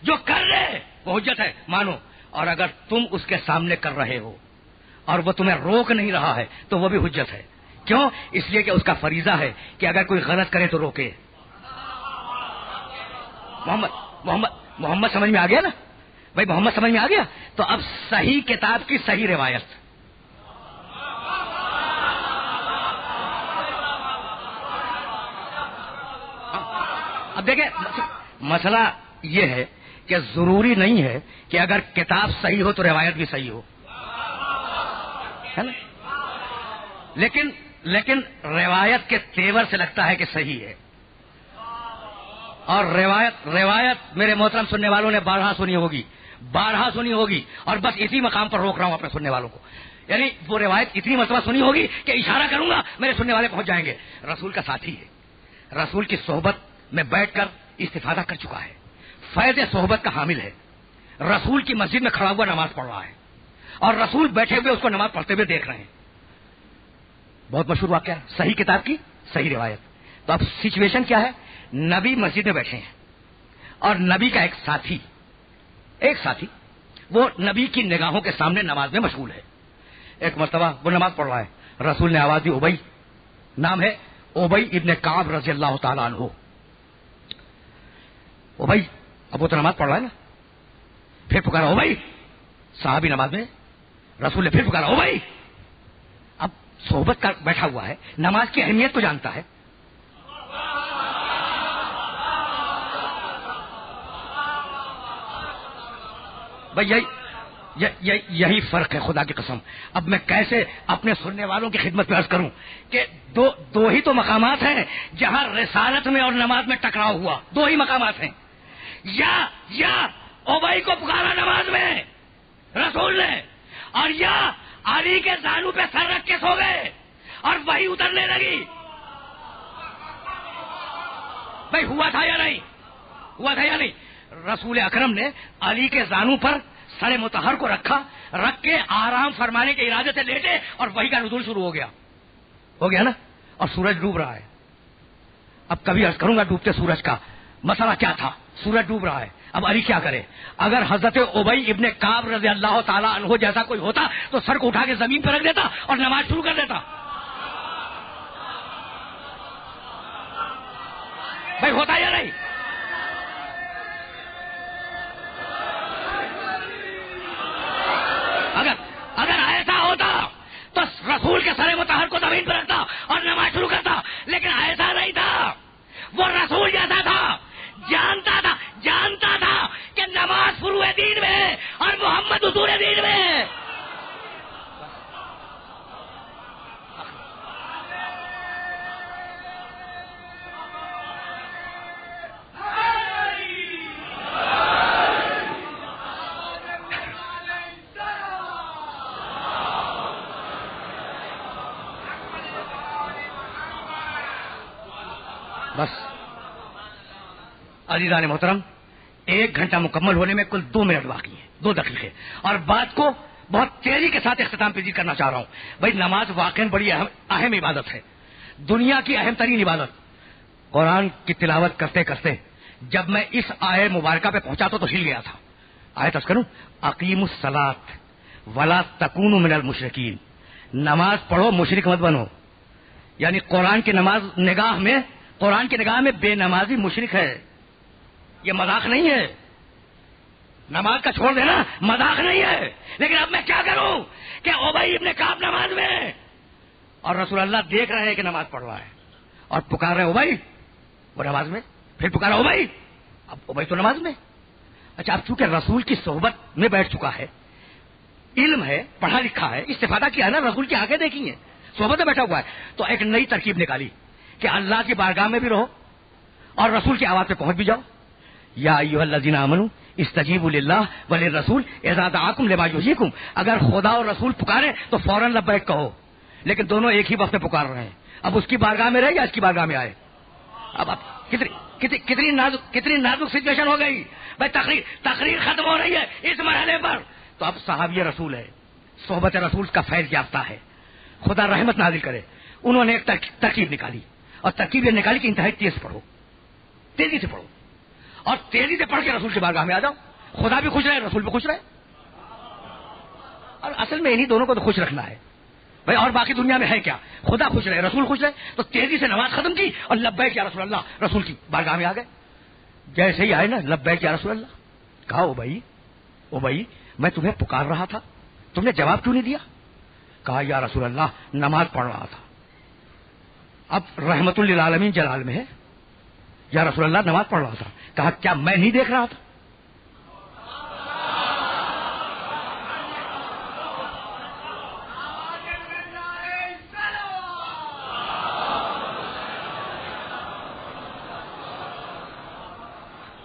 جو کر دے وہ حجت ہے، مانو. اور اگر تم اس کے سامنے کر رہے ہو اور وہ تمہیں روک نہیں رہا ہے تو وہ بھی حجت ہے. کیوں؟ اس لیے کہ اس کا فریضہ ہے کہ اگر کوئی غلط کرے تو روکے. محمد سمجھ میں آ گیا نا بھائی؟ محمد سمجھ میں آ گیا. تو اب صحیح کتاب کی صحیح روایت. اب دیکھیں مسئلہ یہ ہے کہ ضروری نہیں ہے کہ اگر کتاب صحیح ہو تو روایت بھی صحیح ہو، ہے نا. لیکن روایت کے تیور سے لگتا ہے کہ صحیح ہے. اور روایت میرے محترم سننے والوں نے بارہا سنی ہوگی اور بس اسی مقام پر روک رہا ہوں اپنے سننے والوں کو. یعنی وہ روایت اتنی مرتبہ سنی ہوگی کہ اشارہ کروں گا میرے سننے والے پہنچ جائیں گے. رسول کا ساتھی ہے, رسول کی صحبت میں بیٹھ کر استفادہ کر چکا ہے, فیض صحبت کا حامل ہے. رسول کی مسجد میں کھڑا ہوا نماز پڑھ رہا ہے اور رسول بیٹھے ہوئے اس کو نماز پڑھتے ہوئے دیکھ رہے ہیں. بہت مشہور واقعہ ہے, صحیح کتاب کی صحیح روایت. تو اب سچویشن کیا ہے؟ نبی مسجد میں بیٹھے ہیں اور نبی کا ایک ساتھی وہ نبی کی نگاہوں کے سامنے نماز میں مشغول ہے. ایک مرتبہ وہ نماز پڑھ رہا ہے, رسول نے آواز دی, ابئی, نام ہے ابئی ابن کعب رضی اللہ تعالیٰ عنہ. ابئی, اب وہ تو نماز پڑھ رہا ہے نا, پھر پکارا ابئی, صحابی نماز میں, رسول نے پھر پکارا ابئی. اب صحبت کا بیٹھا ہوا ہے, نماز کی اہمیت تو جانتا ہے. بھائی یہی فرق ہے خدا کی قسم. اب میں کیسے اپنے سننے والوں کی خدمت میں عرض کروں کہ دو ہی تو مقامات ہیں جہاں رسالت میں اور نماز میں ٹکراؤ ہوا. دو ہی مقامات ہیں, یا ابئی کو پکارا نماز میں رسول نے, اور یا علی کے زانو پہ سر رکھ کے سو گئے اور وہی اترنے لگی. بھائی ہوا تھا یا نہیں؟ رسول اکرم نے علی کے زانو پر سر مطہر کو رکھ کے آرام فرمانے کے ارادے سے لیٹے اور وہی کا نزول شروع ہو گیا نا. اور سورج ڈوب رہا ہے. اب کبھی عرض کروں گا ڈوبتے سورج کا مسئلہ کیا تھا. سورج ڈوب رہا ہے, اب علی کیا کرے؟ اگر حضرت ابئی ابن کعب رضی اللہ تعالیٰ عنہ جیسا کوئی ہوتا تو سر کو اٹھا کے زمین پر رکھ دیتا اور نماز شروع کر دیتا. بھائی ہوتا یا نہیں؟ اگر ایسا ہوتا تو رسول کے سر مطہر کو زمین پر رکھتا اور نماز شروع کرتا, لیکن ایسا نہیں تھا. وہ رسول جیسا تھا, جانتا تھا کہ نماز فروع دین میں ہے اور محمد اصول دین میں ہے. بس عزیزان محترم, 1 گھنٹہ مکمل ہونے میں کل 2 منٹ باقی ہیں, 2 دقیقے, اور بات کو بہت تیزی کے ساتھ اختتام پذیر کرنا چاہ رہا ہوں. بھائی نماز واقعی بڑی اہم عبادت ہے, دنیا کی اہم ترین عبادت. قرآن کی تلاوت کرتے کرتے جب میں اس آیت مبارکہ پہ پہنچا تو ہل گیا تھا. آیت عرض کروں, اقیموا الصلاۃ ولا تکونوا من المشرکین. نماز پڑھو, مشرک مت بنو. یعنی قرآن کی نگاہ میں بے نمازی مشرک ہے. یہ مذاق نہیں ہے, نماز کا چھوڑ دینا مذاق نہیں ہے. لیکن اب میں کیا کروں کہ ابئی ابن کعب نماز میں اور رسول اللہ دیکھ رہے ہیں کہ نماز پڑھ رہا ہے اور پکار رہے ابئی, وہ نماز میں, پھر پکارا ابئی, اب ابئی تو نماز میں. اچھا, اب چونکہ رسول کی صحبت میں بیٹھ چکا ہے, علم ہے, پڑھا لکھا ہے, استفادہ کیا ہے نا, رسول کی آنکھیں دیکھی ہیں, صحبت میں بیٹھا ہوا ہے, تو ایک نئی ترکیب نکالی کہ اللہ کی بارگاہ میں بھی رہو اور رسول کی آواز پہ پہنچ بھی جاؤ. یا ایھا الذین آمنوا استجیبوا للہ وللرسول اذا دعاکم لما یحییکم. اگر خدا اور رسول پکارے تو فوراً لبیک کہو, لیکن دونوں ایک ہی وقت میں پکار رہے ہیں. اب اس کی بارگاہ میں رہے یا اس کی بارگاہ میں آئے؟ اب کتنی نازک سچویشن ہو گئی بھائی. تقریر ختم ہو رہی ہے اس مرحلے پر, تو اب صحابی رسول ہے, صحبت رسول کا فیض یافتہ ہے, خدا رحمت نازل کرے. انہوں نے ایک ترکیب نکالی, اور ترکیب یہ نکالی کہ انتہائی تیزی سے پڑھو اور تیزی سے پڑھ کے رسول کی بارگاہ میں آ جاؤ. خدا بھی خوش رہے, رسول بھی خوش رہے. اور اصل میں انہی دونوں کو تو خوش رکھنا ہے بھائی, اور باقی دنیا میں ہے کیا؟ خدا خوش رہے, رسول خوش رہے. تو تیزی سے نماز ختم کی اور لبیک یا رسول اللہ, رسول کی بارگاہ میں آ گئے. جیسے ہی آئے نا, لبیک یا رسول اللہ, کہا ابئی میں تمہیں پکار رہا تھا, تم نے جواب کیوں نہیں دیا؟ کہا یا رسول اللہ نماز پڑھ رہا تھا. اب رحمت للعالمین جلال میں ہے, یا رسول اللہ نماز پڑھ رہا تھا. کہا کیا میں نہیں دیکھ رہا تھا؟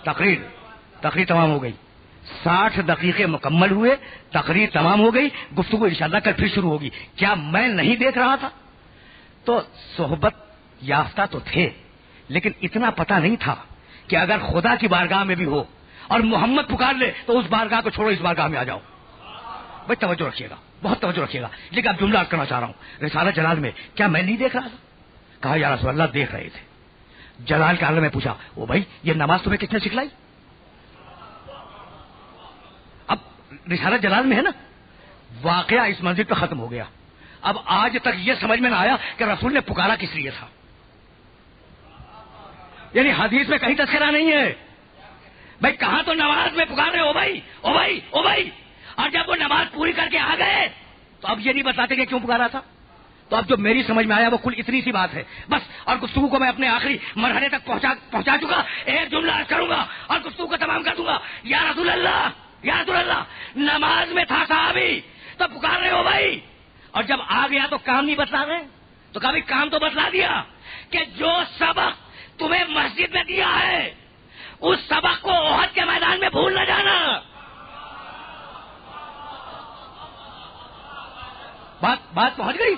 تقریر تمام ہو گئی، 60 دقیقے مکمل ہوئے، تقریر تمام ہو گئی، گفتگو انشاءاللہ کل پھر شروع ہوگی. کیا میں نہیں دیکھ رہا تھا؟ تو صحبت یافتہ تو تھے، لیکن اتنا پتہ نہیں تھا کہ اگر خدا کی بارگاہ میں بھی ہو اور محمد پکار لے تو اس بارگاہ کو چھوڑو، اس بارگاہ میں آ جاؤ. بھائی توجہ رکھیے گا، بہت توجہ رکھیے گا. لیکن اب جملہ عرض کرنا چاہ رہا ہوں، رسالہ جلال میں کیا میں نہیں دیکھ رہا تھا؟ کہا یا رسول اللہ دیکھ رہے تھے. جلال کے عالم میں پوچھا، او بھائی یہ نماز تمہیں کس نے سکھلائی؟ اب رسالہ جلال میں ہے نا، واقعہ اس منزل پہ ختم ہو گیا. اب آج تک یہ سمجھ میں نہ آیا کہ رسول نے پکارا کس لیے تھا. یعنی حدیث میں کہیں تذکرہ نہیں ہے. بھائی کہاں تو نماز میں پکار رہے، او بھائی او بھائی او بھائی، اور جب وہ نماز پوری کر کے آ گئے تو اب یہ نہیں بتاتے کہ کیوں پکارا تھا. تو اب جو میری سمجھ میں آیا وہ کل اتنی سی بات ہے بس. اور گفتگو کو میں اپنے آخری مرحلے تک پہنچا چکا. ایک جملہ عرض کروں گا اور گفتگو کو تمام کر دوں گا. یا رسول اللہ، نماز میں تھا صحابی تو پکار رہے ہو بھائی، اور جب آ گیا تو کام نہیں بتلا رہے. تو کبھی کام تو بتلا دیا کہ جو سبق تمہیں مسجد میں دیا ہے اس سبق کو احد کے میدان میں بھول نہ جانا. بات پہنچ گئی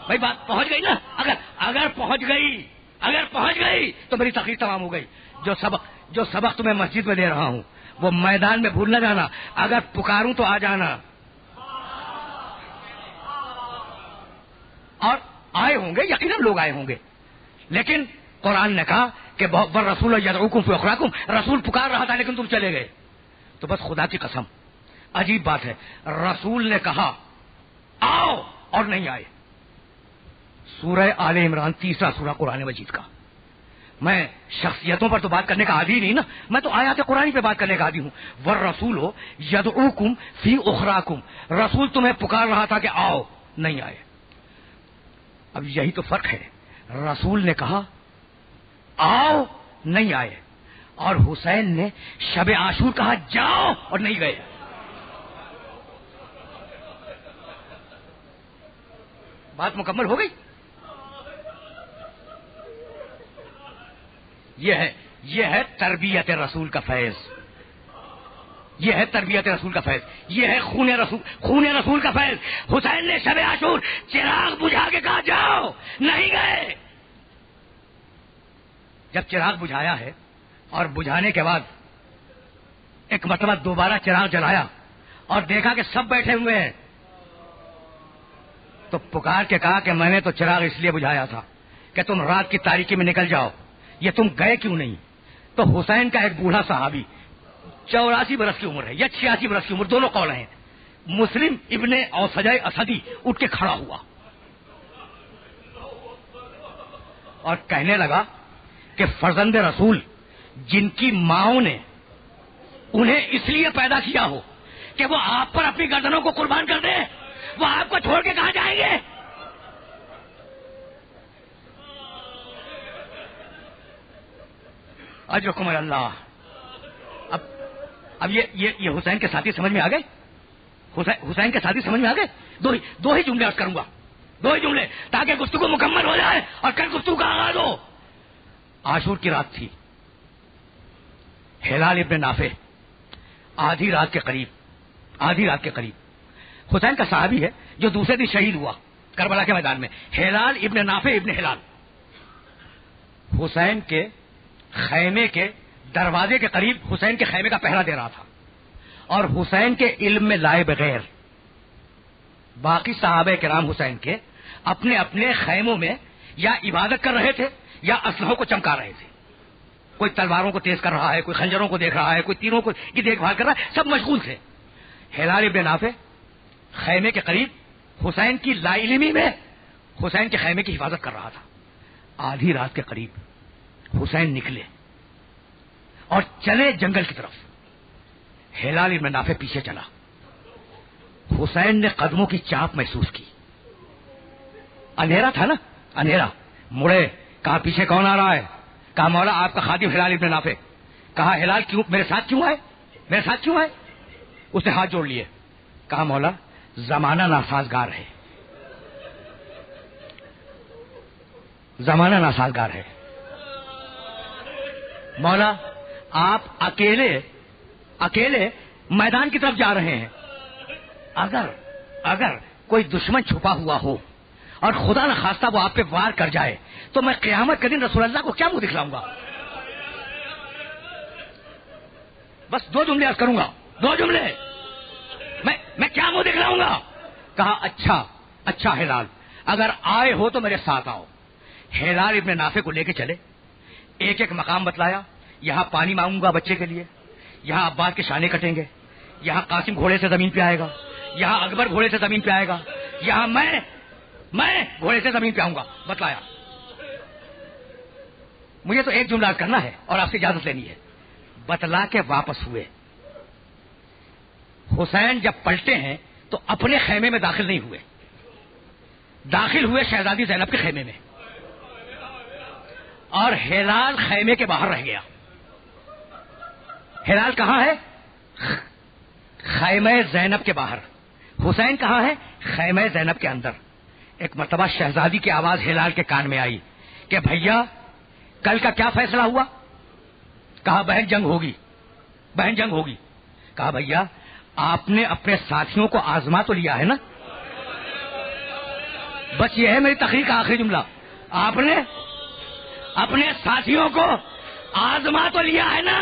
بھائی، بات پہنچ گئی نا. اگر پہنچ گئی تو میری تقریر تمام ہو گئی. جو سبق تمہیں مسجد میں دے رہا ہوں وہ میدان میں بھول نہ جانا. اگر پکاروں تو آ جانا. اور آئے ہوں گے، یقیناً لوگ آئے ہوں گے، لیکن قرآن نے کہا کہ رسول یدعوکم فی اخراکم، رسول پکار رہا تھا لیکن تم چلے گئے. تو بس خدا کی قسم عجیب بات ہے، رسول نے کہا آؤ اور نہیں آئے. سورہ آل عمران 3 سورہ قرآن مجید کا. میں شخصیتوں پر تو بات کرنے کا عادی نہیں نا، میں تو آیات قرآن پہ بات کرنے کا عادی ہوں. والرسول یدعوکم فی اخراکم، رسول تمہیں پکار رہا تھا کہ آؤ، نہیں آئے. اب یہی تو فرق ہے. رسول نے کہا آؤ، نہیں آئے، اور حسین نے شب عاشور کہا جاؤ اور نہیں گئے. بات مکمل ہو گئی. یہ ہے تربیت رسول کا فیض. یہ ہے تربیت رسول کا فیض. یہ ہے خون رسول کا فیض. حسین نے شب عاشور چراغ بجھا کے کہا جاؤ، نہیں گئے. جب چراغ بجھایا ہے اور بجھانے کے بعد ایک مرتبہ دوبارہ چراغ جلایا اور دیکھا کہ سب بیٹھے ہوئے ہیں تو پکار کے کہا کہ میں نے تو چراغ اس لیے بجھایا تھا کہ تم رات کی تاریکی میں نکل جاؤ، یہ تم گئے کیوں نہیں؟ تو حسین کا ایک بوڑھا صحابی 84 برس کی عمر ہے یا 86 برس کی عمر، دونوں قول ہیں، مسلم ابن اوسجۂ اسدی اٹھ کے کھڑا ہوا اور کہنے لگا کہ فرزند رسول جن کی ماؤں نے انہیں اس لیے پیدا کیا ہو کہ وہ آپ پر اپنی گردنوں کو قربان کر دیں، وہ آپ کو چھوڑ کے کہاں جائیں گے؟ اجرکم اللہ. اب یہ حسین کے ساتھی سمجھ میں آ گئے. حسین کے ساتھی سمجھ میں آ گئے. دو ہی جملے عرض کروں گا، 2 ہی جملے تاکہ گفتگو مکمل ہو جائے اور کل گفتگو کا آغاز ہو. عاشور کی رات تھی. ہلال ابن نافع آدھی رات کے قریب حسین کا صحابی ہے جو دوسرے دن شہید ہوا کربلا کے میدان میں. ہلال ابن نافع ابن ہلال حسین کے خیمے کے دروازے کے قریب حسین کے خیمے کا پہرا دے رہا تھا اور حسین کے علم میں لائے بغیر باقی صحابہ کرام حسین کے اپنے اپنے خیموں میں یا عبادت کر رہے تھے یا اسلحوں کو چمکا رہے تھے. کوئی تلواروں کو تیز کر رہا ہے، کوئی خنجروں کو دیکھ رہا ہے، کوئی تیروں کی دیکھ بھال کر رہا ہے، سب مشغول تھے. ہلال ابن نافع خیمے کے قریب حسین کی لا علمی میں حسین کے خیمے کی حفاظت کر رہا تھا. آدھی رات کے قریب حسین نکلے اور چلے جنگل کی طرف. ہلال ابن نافع پیچھے چلا. حسین نے قدموں کی چاپ محسوس کی. اندھیرا تھا نا، اندھیرا. مڑے کہا پیچھے کون آ رہا ہے؟ کہا مولا آپ کا خادم ہلال ابن نافع. کہا ہلال کیوں میرے ساتھ کیوں آئے؟ اس نے ہاتھ جوڑ لیے. کہا مولا زمانہ ناسازگار ہے. مولا آپ اکیلے میدان کی طرف جا رہے ہیں. اگر کوئی دشمن چھپا ہوا ہو اور خدا نہ خواستہ وہ آپ پہ وار کر جائے تو میں قیامت کے دن رسول اللہ کو کیا منہ دکھلاؤں گا؟ بس 2 جملے عرض کروں گا، 2 جملے. میں کیا منہ دکھلاؤں گا؟ کہا اچھا ہلال، اگر آئے ہو تو میرے ساتھ آؤ. ہلال ابن نافع کو لے کے چلے، ایک مقام بتلایا. یہاں پانی مانگوں گا بچے کے لیے، یہاں عباس کے شانے کٹیں گے، یہاں قاسم گھوڑے سے زمین پہ آئے گا، یہاں اکبر گھوڑے سے زمین پہ آئے گا، یہاں میں گھوڑے سے زمین پہ آؤں گا. بتلایا. مجھے تو ایک جملہ کرنا ہے اور آپ سے اجازت لینی ہے. بتلا کے واپس ہوئے. حسین جب پلٹے ہیں تو اپنے خیمے میں داخل نہیں ہوئے، داخل ہوئے شہزادی زینب کے خیمے میں، اور ہلال خیمے کے باہر رہ گیا. ہلال کہاں ہے؟ خیمہ زینب کے باہر. حسین کہاں ہے؟ خیمہ زینب کے اندر. ایک مرتبہ شہزادی کی آواز ہلال کے کان میں آئی کہ بھیا کل کا کیا فیصلہ ہوا؟ کہا بہن جنگ ہوگی. کہا بھیا آپ نے اپنے ساتھیوں کو آزما تو لیا ہے نا؟ بس یہ ہے میری تقریر کا آخری جملہ. آپ نے اپنے ساتھیوں کو آزما تو لیا ہے نا؟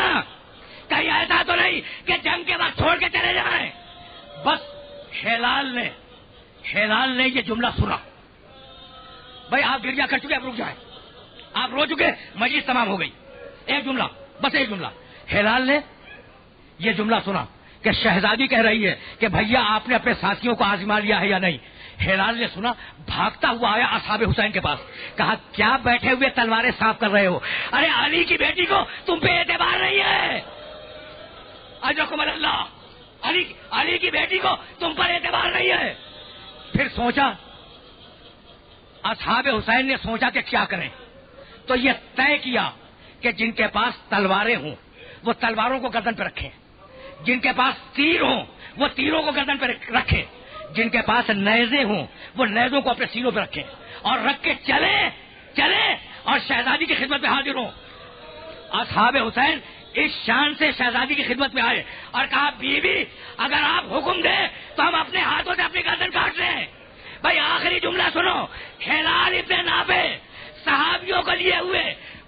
کہیں ایسا تو نہیں کہ جنگ کے بعد چھوڑ کے چلے جائیں. بس ہلال نے یہ جملہ سنا. بھائی آپ گرجا کر چکے، اب رک جائیں، آپ رو چکے، مجلس تمام ہو گئی. ایک جملہ، بس ایک جملہ. ہلال نے یہ جملہ سنا کہ شہزادی کہہ رہی ہے کہ بھیا آپ نے اپنے ساتھیوں کو آزما لیا ہے یا نہیں. ہلال نے سنا، بھاگتا ہوا آیا اصحاب حسین کے پاس. کہا کیا بیٹھے ہوئے تلواریں صاف کر رہے ہو؟ ارے علی کی بیٹی کو تم پہ اعتبار نہیں ہے. اجرکم اللہ، علی کی بیٹی کو تم پر اعتبار نہیں ہے. پھر سوچا، اصحاب حسین نے سوچا کہ کیا کریں، تو یہ طے کیا کہ جن کے پاس تلواریں ہوں وہ تلواروں کو گردن پہ رکھیں، جن کے پاس تیر ہوں وہ تیروں کو گردن پہ رکھیں، جن کے پاس نیزے ہوں وہ نیزوں کو اپنے سینوں پہ رکھیں، اور رکھ کے چلے اور شہزادی کی خدمت میں حاضر ہوں. اصحاب حسین اس شان سے شہزادی کی خدمت میں آئے اور کہا بیوی اگر آپ حکم دیں تو ہم اپنے ہاتھوں سے اپنی گردن کاٹ لیں. بھائی آخری جملہ سنو. ہلال ابن نافع صحابیوں کو لیے ہوئے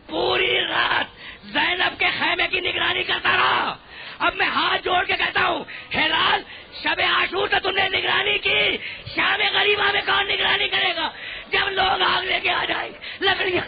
پوری رات زینب کے خیمے کی نگرانی کرتا رہا. اب میں ہاتھ جوڑ کے کہتا ہوں ہلال، شب عاشور سے تم نے نگرانی کی، شام غریبہ میں کون نگرانی کرے گا؟ جب لوگ آگ لے کے آ جائیں گے، لکڑیاں